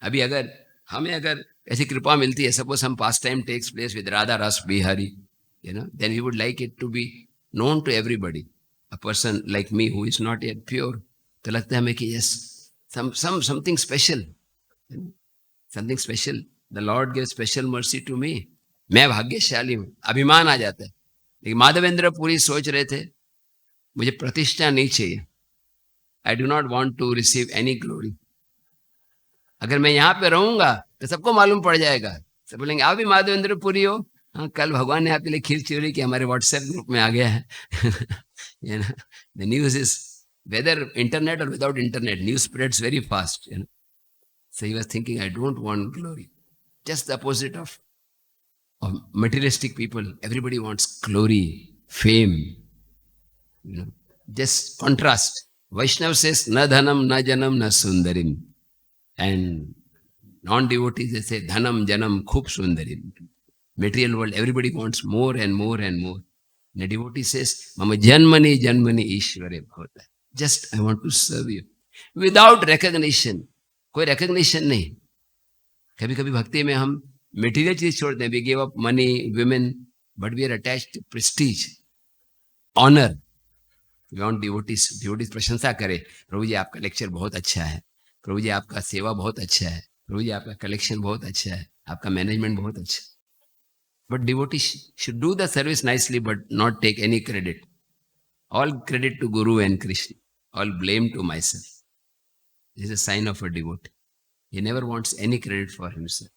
अभी अगर हमें अगर ऐसी कृपा मिलती है, suppose some pastime takes place with Radha Ras Bihari, then we would like it to be known to everybody. A person like me who is not yet pure, तो लगता है हमें कि yes, something special, something special. The Lord gave special mercy to me. मैं भाग्यशाली हूँ, अभिमान आ जाता है. लेकिन माधवेंद्र पुरी सोच रहे थे, मुझे प्रतिष्ठा नहीं चाहिए. I do not want to receive any glory. अगर मैं यहाँ पे रहूंगा तो सबको मालूम पड़ जाएगा. सब बोलेंगे आप भी माधवेंद्र पुरी हो. हाँ, कल भगवान ने आपके लिए खीर चोरी की हमारे व्हाट्सएप ग्रुप में आ गया है. The news is whether internet or without internet, news spreads very fast. So he was thinking, I don't want glory. Just the opposite of materialistic people. Everybody wants glory, fame. Just contrast. Vaishnav says, na dhanam, na janam, na sundarim. And non-devotees, they say, dhanam, janam, khub sundarim. Material world, everybody wants more and more and more. And a devotee says, mama janmani, janmani, ishvare bhavata. Just, I want to serve you. Without recognition. कोई recognition नहीं. कभी कभी भक्ति में हम material चीज छोड़ते हैं. We give up money, women, but we are attached to prestige, honor. We want devotees प्रशंसा करे. प्रभु जी आपका लेक्चर बहुत अच्छा है. प्रभु जी आपका सेवा बहुत अच्छा है. प्रभु जी आपका कलेक्शन बहुत अच्छा है. आपका मैनेजमेंट बहुत अच्छा है. But devotees should do the service nicely but not take any credit. All credit to Guru and Krishna. All blame to myself. This is a sign of a devotee. He never wants any credit for himself.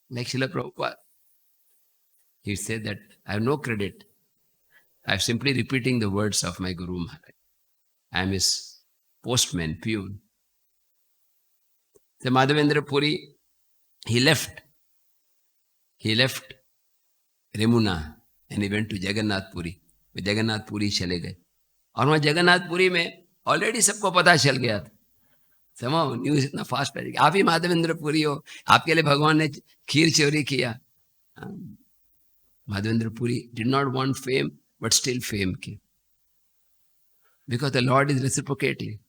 Like Srila Prabhupada. He said that I have no credit. I am simply repeating the words of my Guru Maharaj. I am his postman, peon. So Madhavendra Puri, he left Remuna and he went to Jagannath Puri. वे जगन्नाथ पुरी चले गए और वहाँ जगन्नाथ पुरी में already सबको पता चल गया था. समझो न्यूज इतना फास्ट फैल गया. आप ही माधवेंद्र पुरी हो, आपके लिए भगवान ने खीर चोरी किया. Madhavendra Puri did not want fame but still fame came because the Lord is reciprocating.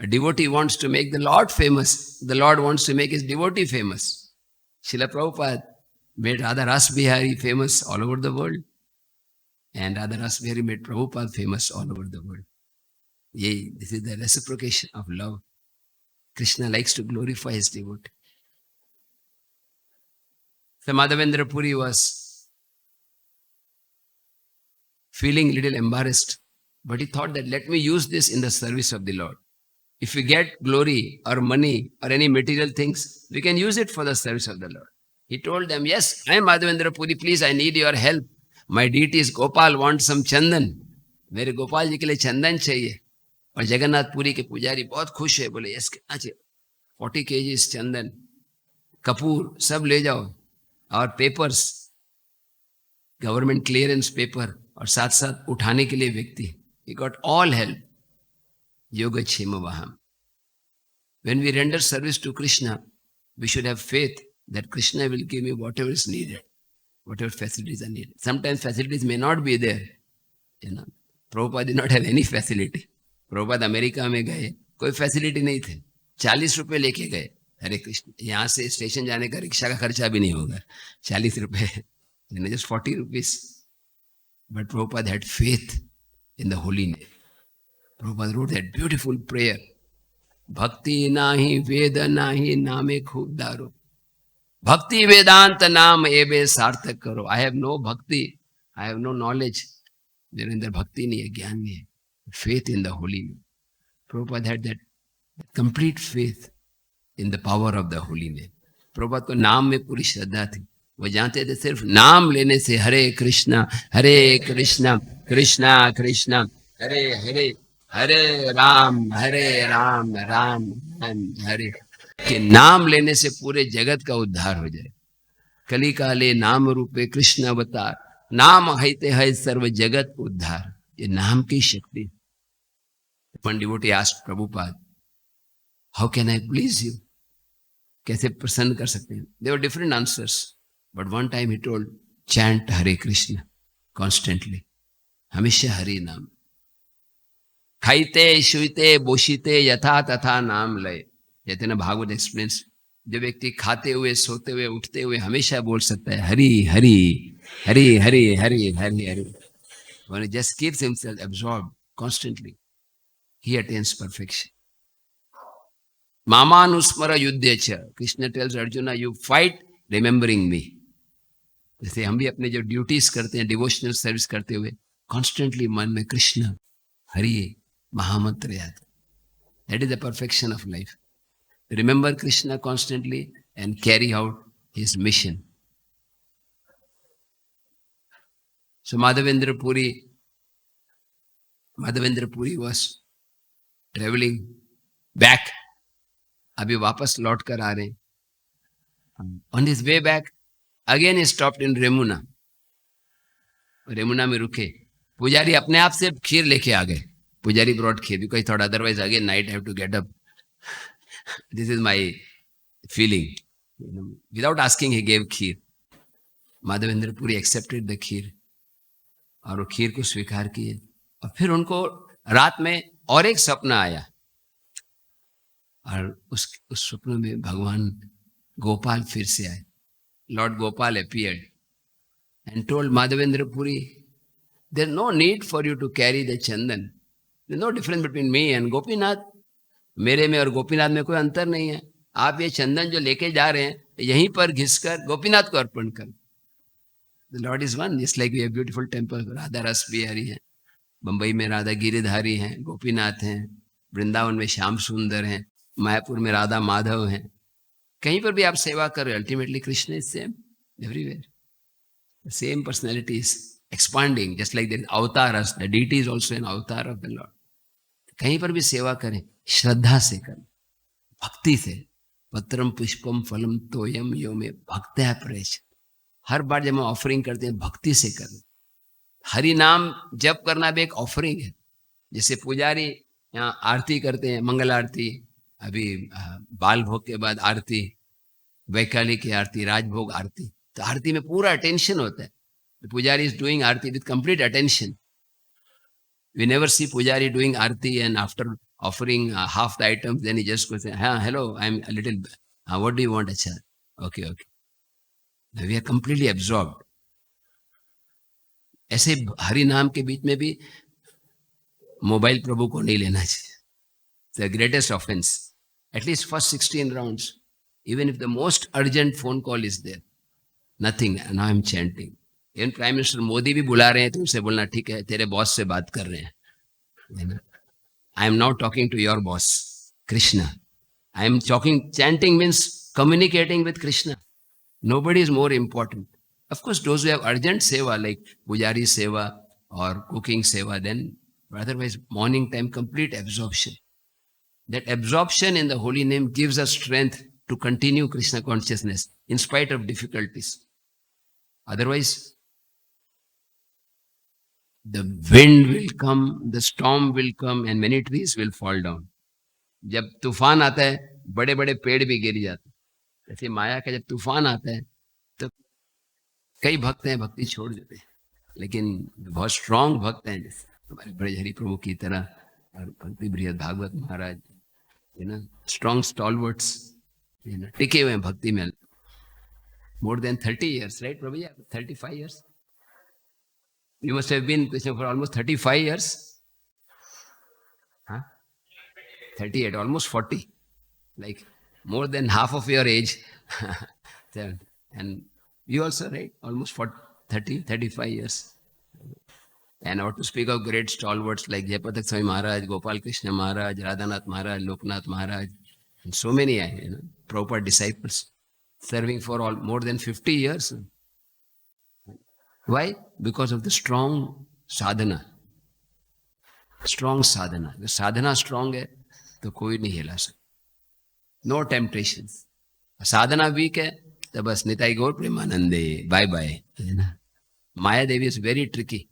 A devotee wants to make the Lord famous. The Lord wants to make his devotee famous. Srila Prabhupada made Radha Ras Bihari famous all over the world. And Radha Ras Bihari made Prabhupada famous all over the world. Yay, this is the reciprocation of love. Krishna likes to glorify his devotee. So Madhavendra Puri was feeling a little embarrassed, but he thought that let me use this in the service of the Lord. If we get glory or money or any material things, we can use it for the service of the Lord. He told them, yes, I am Madhavendra Puri, please, I need your help. My deity is Gopal, want some chandan. मेरे गोपाल जी के लिए चंदन चाहिए. और जगन्नाथ पुरी के पुजारी बहुत खुश है, बोले यस कितना चाहिए? 40 kgs चंदन, कपूर सब ले जाओ और पेपर्स, गवर्नमेंट क्लियरेंस पेपर और साथ साथ उठाने के लिए व्यक्ति. He got all help. Yogachema Vaham. When we render service to Krishna, we should have faith that Krishna will give me whatever is needed, whatever facilities are needed. Sometimes facilities may not be there. Prabhupada did not have any facility. Prabhupada America में गए, कोई facility नहीं थे. 40 रुपए लेके गए. हरे कृष्ण, यहाँ से स्टेशन जाने का रिक्शा का खर्चा भी नहीं होगा. 40 रुपए, just 40 rupees. But Prabhupada had faith in the holy name. Prabhupada wrote that beautiful prayer. Bhakti nahi, Veda nahi, name khub daro. भक्ति वेदांत नाम एबे सार्थक करो. आई हैव नो भक्ति, आई हैव नो नॉलेज. मेरे अंदर भक्ति नहीं है, ज्ञान नहीं है. Faith in the holy name. Prabhupada had that complete faith in the power of the holy name. Prabhupada को नाम में पूरी श्रद्धा थी. वो जानते थे सिर्फ नाम लेने से हरे कृष्णा कृष्णा कृष्णा हरे हरे, हरे राम राम राम हरे, के नाम लेने से पूरे जगत का उद्धार हो जाए. कली काले नाम रूपे कृष्ण अवतार, नाम हईते है सर्व जगत उद्धार. ये नाम की शक्ति. One devotee asked Prabhupada, how can I please you? कैसे प्रसन्न कर सकते हैं? There were different answers, but one time he told, chant Hare Krishna constantly. हमेशा हरि नाम. खाइते शुइते बोशिते यथा तथा नाम लय. कहते ना भागवत एक्सप्लेन्स, जो व्यक्ति खाते हुए सोते हुए उठते हुए हमेशा बोल सकता है Hari Hari Hari Hari Hari Hari Hari. When he just keeps himself absorbed constantly, he attains perfection. Mamanusmara yuddhya. Krishna tells Arjuna, you fight remembering me. जैसे हम भी अपने जो ड्यूटीज करते हैं, डिवोशनल सर्विस करते हुए कॉन्स्टेंटली मन में कृष्ण हरि महामंत्र याद. That is the perfection of life. Remember Krishna constantly and carry out his mission. So Madhavendra Puri was traveling back. अभी वापस लौट कर आ रहे हैं. On his way back, again he stopped in Remuna. Remuna में रुके. पुजारी अपने आप से खीर लेके आ गए. पुजारी brought kheer because he thought otherwise again night I have to get up. This is my feeling. Without asking, he gave kheer. Madhavendra Puri accepted the kheer. और वो खीर को स्वीकार किए. और फिर उनको रात में और एक सपना आया. और उस स्वप्न में भगवान गोपाल फिर से आए. Lord Gopal appeared and told Madhavendra Puri, there is no need for you to carry the chandan. There is no difference between me and Gopinath. मेरे में और गोपीनाथ में कोई अंतर नहीं है. आप ये चंदन जो लेके जा रहे हैं यहीं पर घिसकर गोपीनाथ को अर्पण कर. The Lord is one, just like we have beautiful temple. Radha Ras Bihari हैं, बम्बई में राधा गिरिधारी हैं, गोपीनाथ हैं, वृंदावन में श्याम सुंदर हैं, मायापुर में राधा माधव हैं. कहीं पर भी आप सेवा कर रहे, ultimately Krishna is same everywhere. Same personality is expanding, just like there is avatar, the deity is also an avatar of the lord. कहीं पर भी सेवा करें, श्रद्धा से करें, भक्ति से. पत्रम पुष्पम फलम तोयम यो में भक्त्या प्रेष. हर बार जब हम ऑफरिंग करते हैं भक्ति से करें. हरि नाम जप करना भी एक ऑफरिंग है. जैसे पुजारी यहाँ आरती करते हैं, मंगल आरती, अभी बाल भोग के बाद आरती, वैकाली की आरती, राजभोग आरती. तो आरती में पूरा अटेंशन होता है. पुजारी is doing Aarti with complete attention. We never see Pujari doing arti and after offering half the items, then he just goes, hello, I'm a little, what do you want? Achha? Okay. Now we are completely absorbed. ऐसे हरि नाम के बीच में भी mobile प्रभु को नहीं लेना चाहिए. The greatest offense. At least first 16 rounds, even if the most urgent phone call is there, nothing, and now I'm chanting. Even prime minister Modi भी बुला रहे हैं तो उनसे बोलना, ठीक है तेरे बॉस से बात कर रहे हैं. I am not talking to your boss Krishna. I am talking, chanting means communicating with Krishna. Nobody is more important. Of course those who have urgent seva like pujari seva और cooking seva, then otherwise morning time complete absorption. That absorption in the holy name gives us strength to continue Krishna consciousness in spite of difficulties. Otherwise, the wind will come, the storm will come and many trees will fall down. जब तूफान आता है बड़े बड़े पेड़ भी गिर जाते हैं. जैसे माया का जब तूफान आता है तो कई भक्त हैं भक्ति छोड़ देते हैं, लेकिन बहुत स्ट्रांग भक्त हैं जैसे हमारे बड़े हरि प्रभु की तरह और भक्ति बृहद भागवत महाराज, स्ट्रांग स्टॉलवर्ड्स, टिके हुए हैं भक्ति में. More than 30 years, right, Prabhu? Yeah, 35 years. You must have been Krishna for almost 35 years. Huh? 38, almost 40. Like more than half of your age. 7. And you also, right? Almost for 30, 35 years. And I want to speak of great stalwarts like Jayapatak Swami Maharaj, Gopal Krishna Maharaj, Radhanath Maharaj, Loknath Maharaj, and so many Prabhupada disciples serving for more than 50 years. Why? Because of the strong sadhana. Strong sadhana. The sadhana strong है तो कोई नहीं हिला सकता. No temptations. Sadhana weak है तो बस निताई गौर प्रेमानंदे. Bye bye. Maya Devi is very tricky.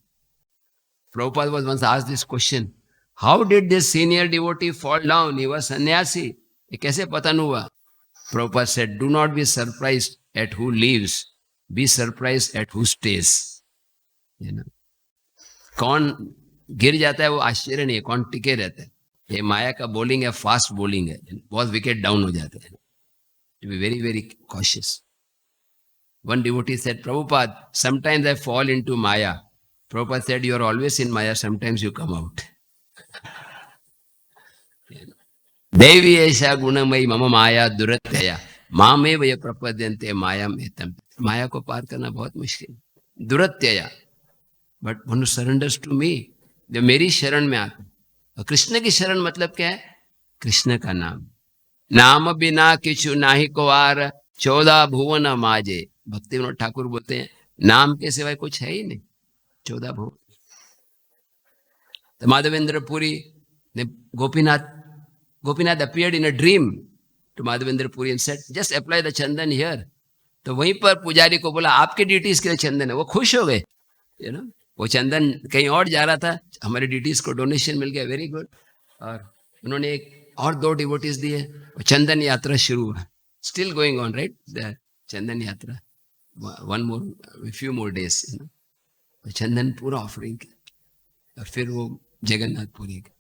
Prabhupada was once asked this question. How did this senior devotee fall down? He was sannyasi. ये कैसे पतन हुआ? Prabhupada said, do not be surprised at who leaves. Be surprised at who stays. कौन गिर जाता है वो आश्चर्य नहीं है, कौन टिके रहता है. ये माया का बॉलिंग है, फास्ट बॉलिंग है, बहुत विकेट डाउन हो जाते हैं. To be very, very cautious. One devotee said, Prabhupada, sometimes I fall into Maya. Prabhupada said, you are always in Maya, sometimes you come out. Devi Esha Gunamai Mama Maya Durataya. Mame Vaya Prapadyante Maya Metam. Maya ko par karna bahut mushkil. Durataya. But one who surrenders to me, जो मेरी शरण में आते. और कृष्ण की शरण मतलब क्या है? कृष्ण का नाम. नाम बिना किछु नाही को आर 14 भुवन माजे. भक्ति विनोद ठाकुर बोलते हैं नाम के सिवाय कुछ है ही नहीं. 14 भुवन. तो माधवेंद्र पुरी ने Gopinath appeared in a dream to Madhavendra Puri and said, just apply the chandan here. तो वहीं पर पुजारी को बोला आपके ड्यूटीज के लिए चंदन है. वो खुश हो गए. वो चंदन कहीं और जा रहा था, हमारे ड्यूटीज को डोनेशन मिल गया. Very good. और उन्होंने एक और 2 डिवोटीज दिए. चंदन यात्रा शुरू हुआ. Still going on, right? The Chandan Yatra. One more few more days. चंदन पूरा ऑफरिंग किया और फिर वो जगन्नाथपुरी गए.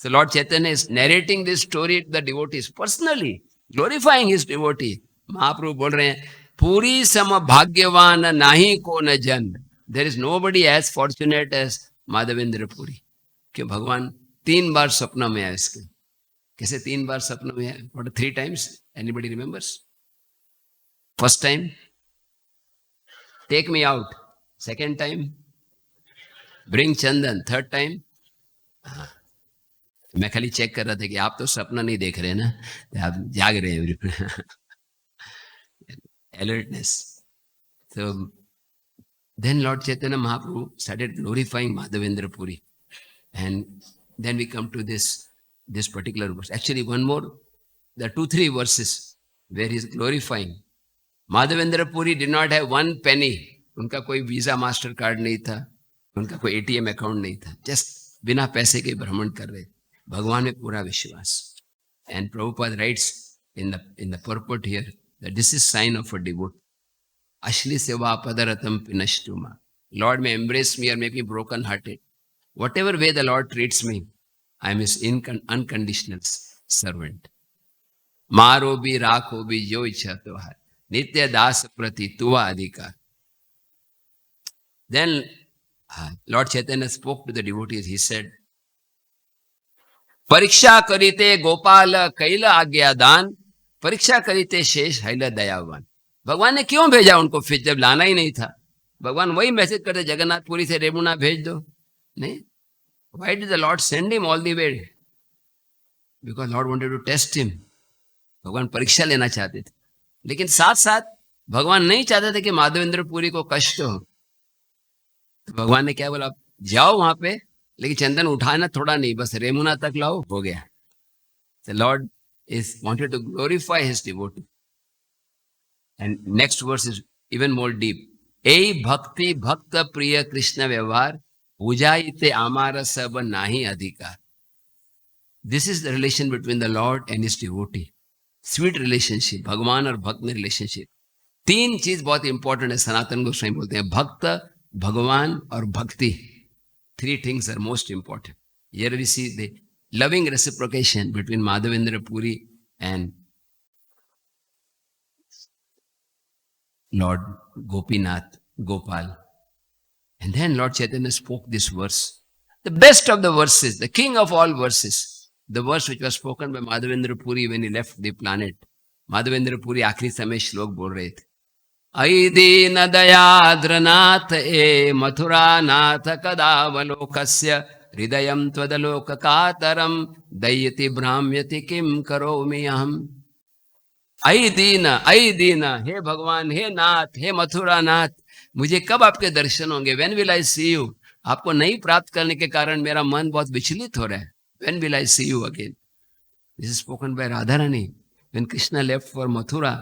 So Lord Chaitanya is narrating this story to the devotees personally, glorifying his devotee. Mahaprabhu बोल रहे हैं पूरी सम भाग्यवान नाही को न जन. There is nobody as fortunate as Madhavendra Puri. क्यों? भगवान 3 बार सपना में आए इसके. कैसे 3 बार सपना में आए? What 3 times? Anybody remembers? First time, take me out. Second time, bring chandan. Third time, मैं खाली चेक कर रहा था कि आप तो सपना नहीं देख रहे हैं ना, आप जाग रहे हैं. Alertness. So then Lord Chaitanya Mahaprabhu started glorifying Madhavendra Puri. And then we come to this particular verse. Actually, one more, there are 2-3 verses where he is glorifying. Madhavendra Puri did not have 1 penny. उनका कोई visa master card नहीं था, उनका कोई ATM account नहीं था. Just बिना पैसे के भ्रमण कर रहे. भगवान में पूरा विश्वास. And Prabhupada writes in the purport here that this is sign of a devotee. Ashli seva padaratam pinashtuma. Lord may embrace me or make me broken hearted. Whatever way the Lord treats me, I am his unconditional servant. Maro bhi rakho bhi jo ichha tuhar. Nitya das prati tuva adhikar. Then Lord Chaitanya spoke to the devotees. He said, परीक्षा करीते गोपाल कैल आज्ञा दान. परीक्षा करीते शेष hell दयावान. भगवान ने क्यों भेजा उनको फिर जब लाना ही नहीं था? भगवान वही मैसेज करते जगन्नाथपुरी से रेमुना भेज दो. नहीं. Why did the Lord send him all the way? Because Lord wanted to test him. भगवान परीक्षा लेना चाहते थे. लेकिन साथ साथ भगवान नहीं चाहते थे कि माधवेंद्र पुरी को कष्ट हो. तो भगवान ने क्या बोला? जाओ वहां पे, लेकिन चंदन उठाना थोड़ा नहीं, बस रेमुना तक लाओ, हो गया. The Lord is wanted to glorify his devotee. And next verse is even more deep. ए भक्ति भक्त प्रिय कृष्ण व्यवहार पूजाइते आमार सब नाही अधिकार. This is the relation between the Lord and his devotee. Sweet relationship. भगवान और भक्त में relationship. 3 चीज बहुत इंपॉर्टेंट है. सनातन गोस्वामी बोलते हैं भक्त, भगवान और भक्ति. 3 things are most important. Here we see the loving reciprocation between Madhavendra Puri and Lord Gopinath, Gopal. And then Lord Chaitanya spoke this verse. The best of the verses, the king of all verses. The verse which was spoken by Madhavendra Puri when he left the planet. Madhavendra Puri आखिरी समय श्लोक बोल रहे थे, अयि दीन दयाद्रनाथ ए मथुरा नाथ कदावलोकस्य हृदयं त्वदलोक कातरम दयति भ्राम्यति किम करोमि अहम। अयि दीन, हे भगवान, हे नाथ, हे मथुरा नाथ, मुझे कब आपके दर्शन होंगे? When will I see you? आपको नहीं प्राप्त करने के कारण मेरा मन बहुत विचलित हो रहा है। When will I see you again? This is spoken by Radha Rani when Krishna left for Mathura.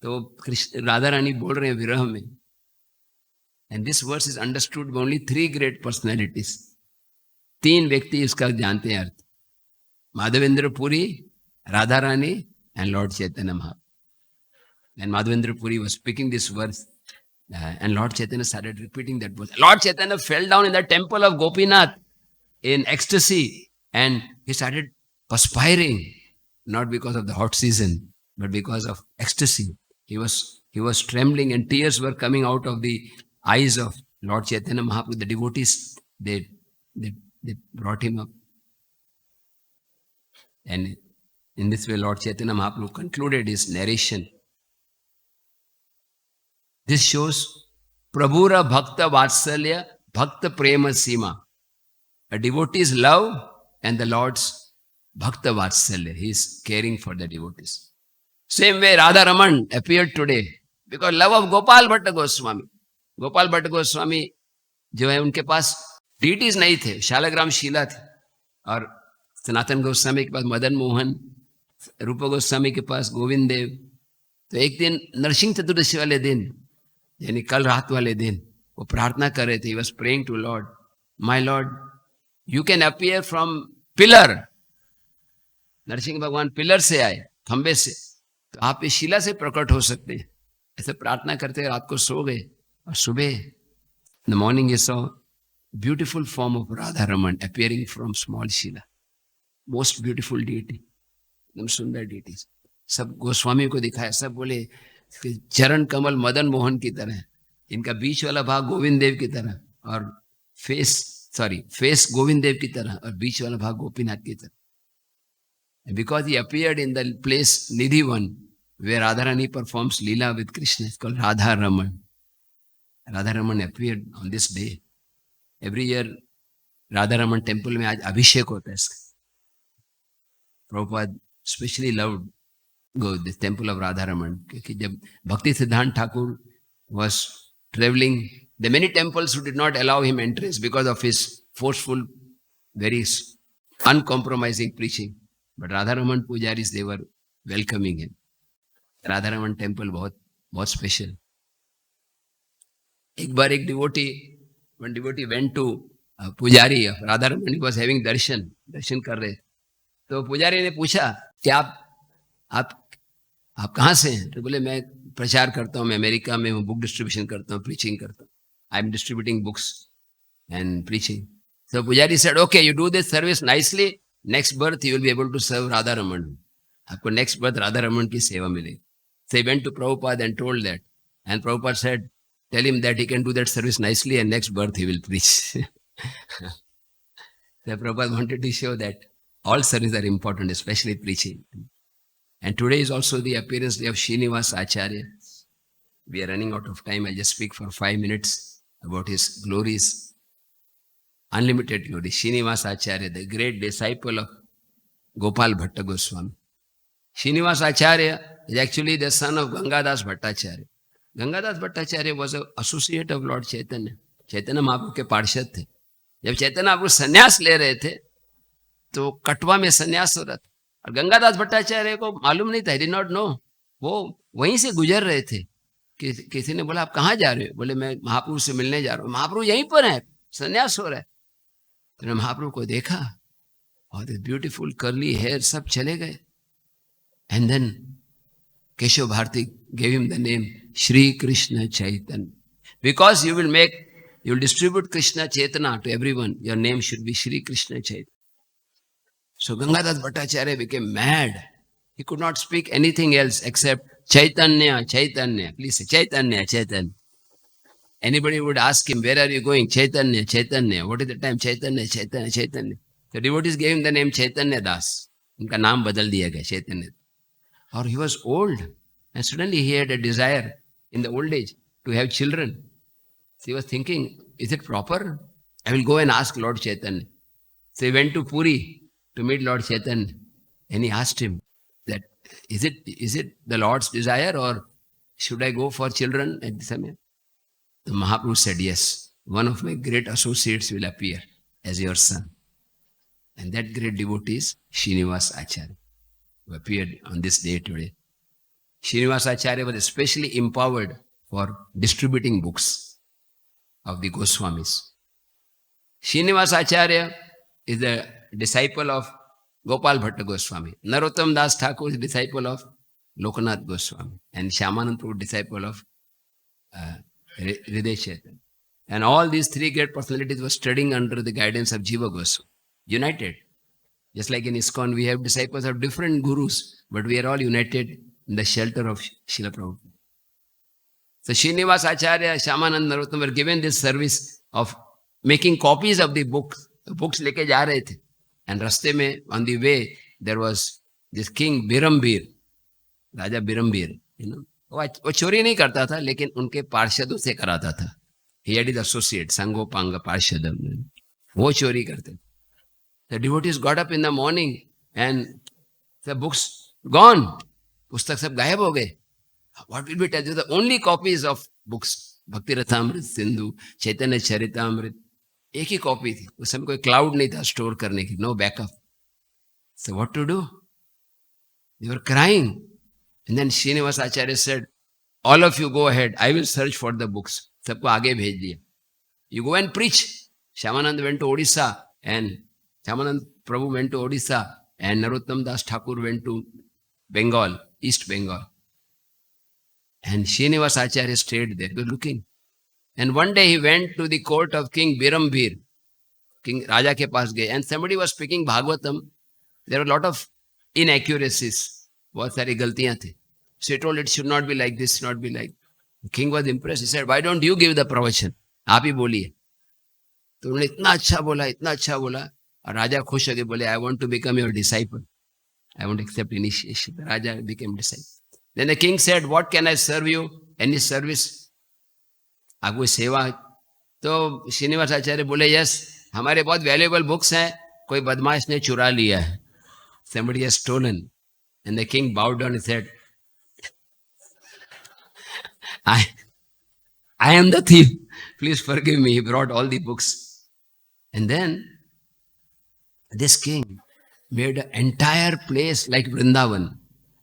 तो कृष्ण राधा रानी बोल रहे हैं विरह में। And this verse is understood by only 3 great personalities. 3 व्यक्ति इसका जानते हैं अर्थ, Madhavendra Puri, Radha Rani and Lord Chaitanya Mahaprabhu. And Madhavendra Puri was speaking this verse, and Lord Chaitanya started repeating that verse. Lord Chaitanya fell down in the temple of Gopinath in ecstasy, and he started perspiring, not because of the hot season, but because of ecstasy. He was trembling, and tears were coming out of the eyes of Lord Chaitanya Mahaprabhu. The devotees, they brought him up. And in this way, Lord Chaitanya Mahaprabhu concluded his narration. This shows Prabhura Bhakta Vatsalya Bhakta Prema Sima. A devotee's love and the Lord's Bhakta Vatsalya. He is caring for the devotees. Same way Radha Raman appeared today because love of Gopal Bhatta Goswami. Gopal Bhatta Goswami जो है उनके पास deities नहीं थे, शालग्राम शीला थे, और सनातन गोस्वामी के पास मदन मोहन, रूप गोस्वामी के पास गोविंद देव। तो एक दिन नरसिंह चतुर्दशी वाले दिन, यानी कल रात वाले दिन, वो प्रार्थना कर रहे थे। He was praying to Lord, my Lord, you can appear from pillar. Narasimha भगवान पिलर से आए, खंबे से, तो आप इस शिला से प्रकट हो सकते हैं। ऐसे प्रार्थना करते रात को सो गए, और सुबह in the morning he saw beautiful form of Radha Raman appearing from small Shila. Most beautiful DT, एकदम सुंदर डीटीज। सब गोस्वामी को दिखाया, सब बोले चरण कमल मदन मोहन की तरह, इनका बीच वाला भाग गोविंद देव की तरह, और फेस गोविंद देव की तरह, और बीच वाला भाग गोपीनाथ की तरह। Because he appeared in the place Nidhivan where Radha Rani performs leela with Krishna, it's called Radha Raman. Radha Raman appeared on this day. Every year Radha Raman temple में आज अभिषेक होता है इसका। Prabhupada especially loved go the temple of Radha Raman, क्योंकि जब भक्ति सिद्धांत Thakur was traveling, there many temples who did not allow him entrance because of his forceful, very uncompromising preaching. But Radha Raman pujaris, they were welcoming him. Radha Raman temple बहुत special. एक बार एक one devotee went to pujari of Radha Raman. He was having darshan कर रहे। तो पुजारी ने पूछा कि आप कहाँ से हैं? तो बोले मैं प्रचार करता हूँ, मैं अमेरिका में हूँ, बुक डिस्ट्रीब्यूशन करता हूँ, प्रीचिंग करता हूँ, I am distributing books and preaching. तो pujari said okay, you do this service nicely, next birth you will be able to serve Radha Raman. आपको नेक्स्ट बर्थ राधा रमन की सेवा मिलेगी। So he went to Prabhupada and told that, and Prabhupada said, tell him that he can do that service nicely and next birth he will preach. So Prabhupada wanted to show that all services are important, especially preaching. And today is also the appearance day of Srinivas Acharya. We are running out of time. I'll just speak for 5 minutes about his glories, unlimited glory. Srinivas Acharya, the great disciple of Gopal Bhatta Goswami. Srinivas Acharya is actually the son of Gangadas Bhattacharya. Gangadas Bhattacharya was an associate of Lord Chaitanya. Chaitanya Mahaprabhu के पार्षद थे। जब चैतन्य महाप्रभु संन्यास ले रहे थे तो कटवा में संन्यास हो रहा था, और गंगादास भट्टाचार्य को मालूम नहीं था, he did not know। वो वहीं से गुजर रहे थे कि किसी ने बोला आप कहाँ जा रहे हो? बोले मैं महाप्रभु से मिलने जा रहा हूँ। महाप्रभु यहीं पर है, संन्यास हो रहा है। तो महाप्रभु को देखा और ब्यूटीफुल कर्ली हेयर, सब चले गए। And then Keshav Bharati gave him the name Shri Krishna Chaitanya. Because you will distribute Krishna Chaitanya to everyone, your name should be Shri Krishna Chaitanya. So Gangadas Bhattacharya became mad. He could not speak anything else except Chaitanya, Chaitanya. Please say Chaitanya, Chaitanya. Anybody would ask him, where are you going? Chaitanya, Chaitanya. What is the time? Chaitanya, Chaitanya, Chaitanya. The devotees gave him the name Chaitanya Das. उनका नाम बदल दिया गया चैतन्य। or he was old and suddenly he had a desire in the old age to have children. So he was thinking, is it proper? I will go and ask Lord Chaitanya. So he went to Puri to meet Lord Chaitanya and he asked him that, is it the Lord's desire or should I go for children at this time? The Mahaprabhu said, yes, one of my great associates will appear as your son. And that great devotee is Srinivas Acharya, who appeared on this day today. Srinivas Acharya was especially empowered for distributing books of the Goswamis. Srinivas Acharya is the disciple of Gopal Bhatta Goswami. Narottam Das Thakur is disciple of Lokanath Goswami. And Shyamanand Prabhu disciple of Hriday Chaitanya. And all these three great personalities were studying under the guidance of Jiva Goswami. United. Just like in ISKCON, we have disciples of different gurus, but we are all united in the shelter of Srila Prabhupada. So Srinivas Acharya, Shyamanand, Narottam were given this service of making copies of the books. The books leke ja rahe the. And raste mein, on the way, there was this king Birambir, Raja Birambir, you know. वो चोरी नहीं करता था, लेकिन उनके पार्षदों से कराता था. He had his associate, Sangopanga Parshadam. वो चोरी करते थे. The devotees got up in the morning and the books gone. पुस्तक सब गायब हो गए. What will we tell you? The only copies of books, Bhakti Rathamrit Sindhu, Chaitanya Charitamrit, एक ही कॉपी थी. उस समय कोई क्लाउड नहीं था स्टोर करने की. No backup. So what to do? They were crying. And then Srinivas Acharya said, all of you go ahead. I will search for the books. सबको आगे भेज दिया. You go and preach. Shyamanand went to Odisha and Shyamanand Prabhu went to Odisha and Narottam Das Thakur went to Bengal, East Bengal. And Srinivas Acharya stayed there. He was looking. And one day he went to the court of King Birambir. King Raja ke paas gaye. And somebody was speaking Bhagavatam. There were a lot of inaccuracies. बहुत सारी गलतियां थी. So he told it should not be like this, not be like. The king was impressed. He said, why don't you give the pravachan? आप ही बोलिए. तो उन्होंने इतना अच्छा बोला और राजा खुश होकर बोले, I want to become your disciple. I want to accept initiation. The Raja became disciple. Then the king said, what can I serve you? Any service? आप कोई सेवा? तो श्रीनिवास आचार्य बोले, yes, हमारे बहुत valuable books हैं, कोई बदमाश ने चुरा लिया है. Somebody has stolen. And the king bowed down and said, I am the thief. Please forgive me. He brought all the books. And then this king made an entire place like Vrindavan.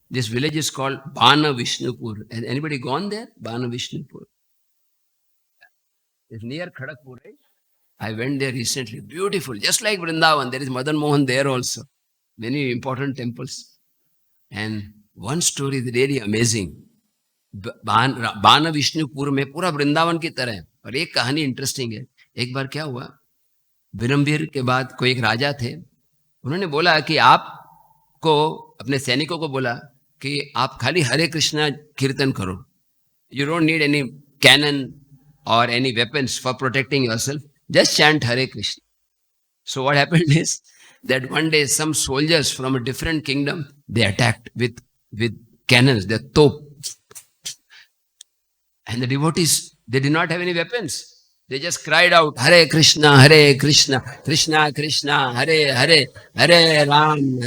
This village is called Bana Vishnupur. Has anybody gone there? Bana Vishnupur. It's near Kharakpur, right? I went there recently. Beautiful. Just like Vrindavan. There is Madan Mohan there also. Many important temples. And one story is really amazing. बाना विष्णुपुर में पूरा वृंदावन की तरह है, पर एक कहानी interesting है. एक बार क्या हुआ, बिरमबीर के बाद कोई एक राजा थे, उन्होंने बोला कि आपको अपने सैनिकों को बोला कि आप खाली हरे कृष्णा कीर्तन करो. You don't need any cannon or any weapons for protecting yourself, just chant Hare Krishna. So what happened is that one day some soldiers from a different kingdom, they attacked with cannons, the top. And the devotees, they did not have any weapons. They just cried out, Hare Krishna, Krishna Krishna, Hare Hare, Hare Ram,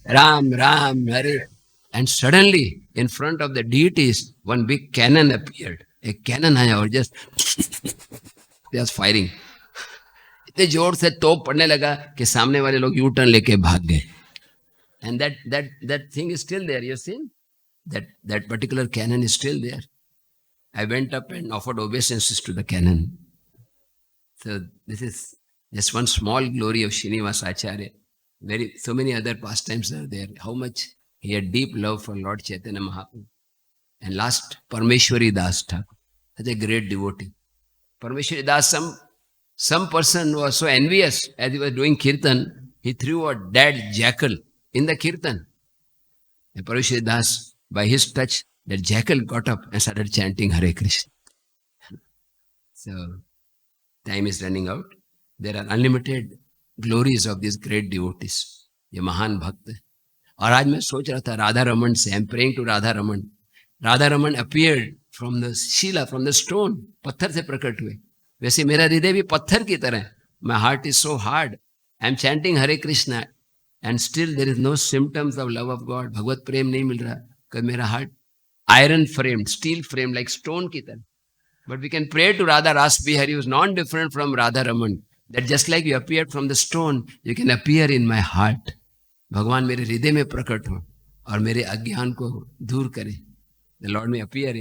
Ram Ram, Hare. And suddenly, in front of the deities, one big cannon appeared. A cannon आया और just firing. इतने जोर से तोप पड़ने लगा कि सामने वाले लोग यू टर्न लेके भाग गए. And that thing is still there. You see, that particular cannon is still there. I went up and offered obeisances to the cannon. So this is just one small glory of Srinivas Acharya. So many other pastimes are there. How much he had deep love for Lord Chaitanya Mahaprabhu. And last, Parmeshwari Das Thakur, such a great devotee. Parmeshwari Das, some person was so envious as he was doing kirtan, he threw a dead jackal in the kirtan. And Parmeshwari Das, by his touch, the jackal got up and started chanting Hare Krishna. So, time is running out. There are unlimited glories of these great devotees. ये महान भक्त. और आज मैं सोच रहा था राधा रमन से, I am praying to Radha Raman. Radha Raman appeared from the shila, from the stone, पत्थर से प्रकट हुए. वैसे मेरा हृदय भी पत्थर की तरह. My heart is so hard. I am chanting Hare Krishna and still there is no symptoms of love of God. भगवत प्रेम नहीं मिल रहा. कि मेरा heart iron framed, steel framed, like stone की तरह. But we can pray to Radha Ras Bihari, who is non-different from Radha Raman, that just like you appeared from the stone, you can appear in my heart. भगवान मेरे हृदय में प्रकट हो और मेरे अज्ञान को दूर करें. The Lord may appear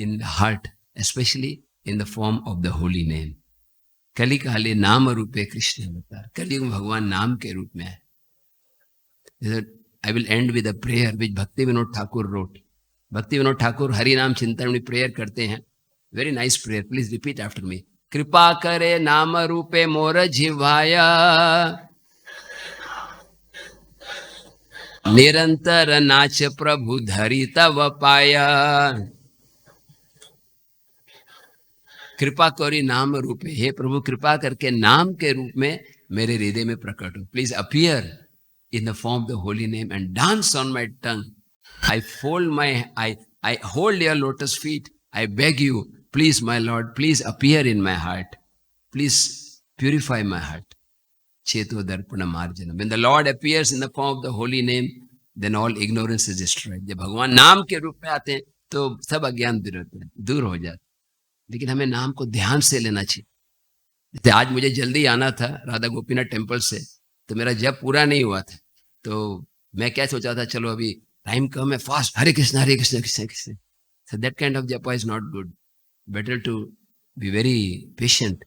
in the heart, especially in the form of the holy name. कली काले नाम रूपे कृष्ण अवतार. कलयुग में भगवान नाम के रूप में है. I will end with a prayer which Bhakti Vinod Thakur wrote. भक्ति विनोद ठाकुर हरि नाम चिंतन में प्रेयर करते हैं. Very nice prayer, please repeat after me. कृपा करे नाम रूपे मोर जिह्वाया, निरंतर नाच प्रभु धरि तव पाया. कृपा करी नाम रूपे, हे प्रभु कृपा करके नाम के रूप में मेरे हृदय में प्रकट हो. Please appear in the form of the holy name and dance on my tongue. I hold your lotus feet. I beg you, please, my Lord, please appear in my heart. Please purify my heart. Cheto darpana marjana. When the Lord appears in the form of the holy name, then all ignorance is destroyed. जब भगवान नाम के रूप में आते हैं तो सब अज्ञान दूर हो जाता. लेकिन हमें नाम को ध्यान से लेना चाहिए. जैसे आज मुझे जल्दी आना था राधा गोपीनाथ टेम्पल से, तो मेरा जप पूरा नहीं हुआ था. तो मैं क्या सोचा था, चलो अभी टाइम कम है, fast Hare Krishna Krishna Krishna. So that kind of japa is not good. Better to be very patient.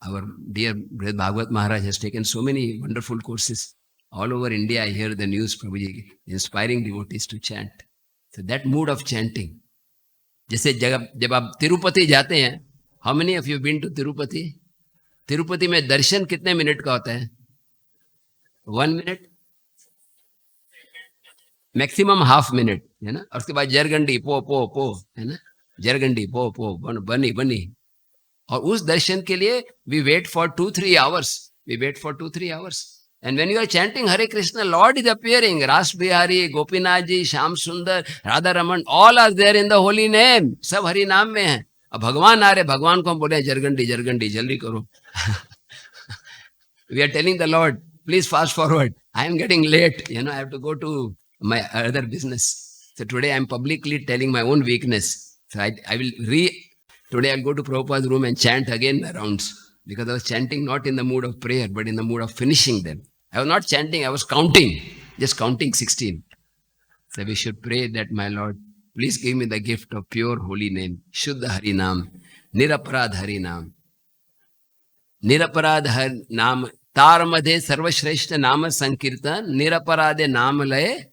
Our dear Bhagavat Maharaj has taken so many wonderful courses. All over India I hear the news, Prabhuji, inspiring devotees to chant. So that mood of chanting. जैसे जब आप तिरुपति जाते हैं, how many of you been to Tirupati? Tirupati में दर्शन कितने minute का होता है? 1 minute, मैक्सिमम ½ मिनट, है ना. और उसके बाद जरगंडी पो पो पो, है ना, जरगंडी पो पो बनी बनी. और उस दर्शन के लिए we wait for 2-3 hours. We wait for 2-3 hours. And when you are chanting Hare Krishna, Lord is appearing. Ras Bihari, Gopinath ji, Shyam Sundar, Radha Raman, all are there in the holy name. सब हरि नाम में है. अब भगवान आ रहे, भगवान को हम बोले जरगंडी जरगंडी जल्दी करो. We are telling the Lord, please fast forward. I am getting late, you know, I have to go to my other business. So today I am publicly telling my own weakness. So today I'll go to Prabhupada's room and chant again my rounds, because I was chanting not in the mood of prayer, but in the mood of finishing them. I was not chanting, I was counting, just counting 16. So we should pray that, my Lord, please give me the gift of pure holy name, Shuddha Hari Nam, Niraparad Hari Nam. Niraparad Hari Nam, तार मध्ये सर्वश्रेष्ठ नाम संकीर्तन, निरपराधे नाम लय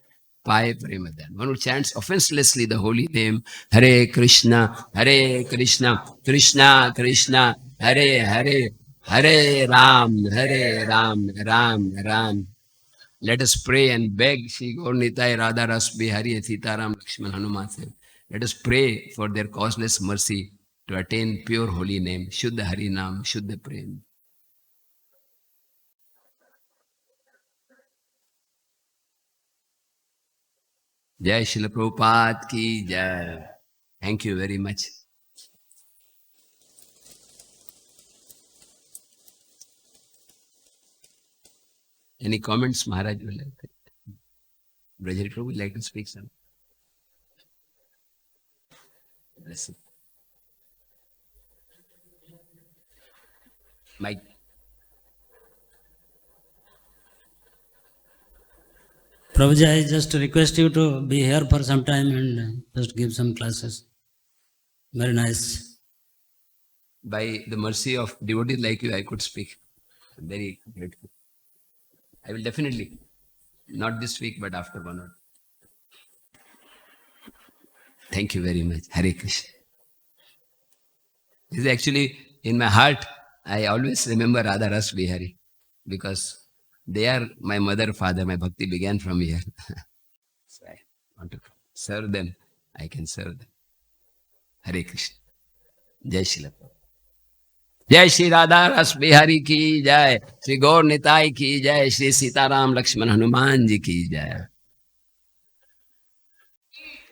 पाए प्रेम दान. One who chants offenselessly the holy name, Hare Krishna, Krishna Krishna, Hare Hare, Hare Ram, Ram Ram. Let us pray and beg Shri Gaur Nitai, Radha Ras Bihari, Sitaram, Lakshman, Hanuman. Let us pray for their causeless mercy to attain pure holy name, Shuddha Hari Nam, Shuddha Prem. Jai Srila Prabhupada ki jai. Thank you very much. Any comments, Maharaj? Would like to? Brajari Prabhu would like to speak some. Listen. Mike. Prabhuji, I just request you to be here for some time and just give some classes. Very nice. By the mercy of devotees like you, I could speak. I'm very grateful. I will definitely, not this week, but after 1 or 2. Thank you very much. Hare Krishna. This is actually in my heart. I always remember Radha Ras Bihari, because they are my mother, father. My bhakti began from here. So I want to serve them. I can serve them. Hare Krishna. Jai Shri Prabhupada. जय श्री राधा रस बिहारी की जय, श्री गौर निताई की जय, श्री सीताराम लक्ष्मण हनुमान जी की जय.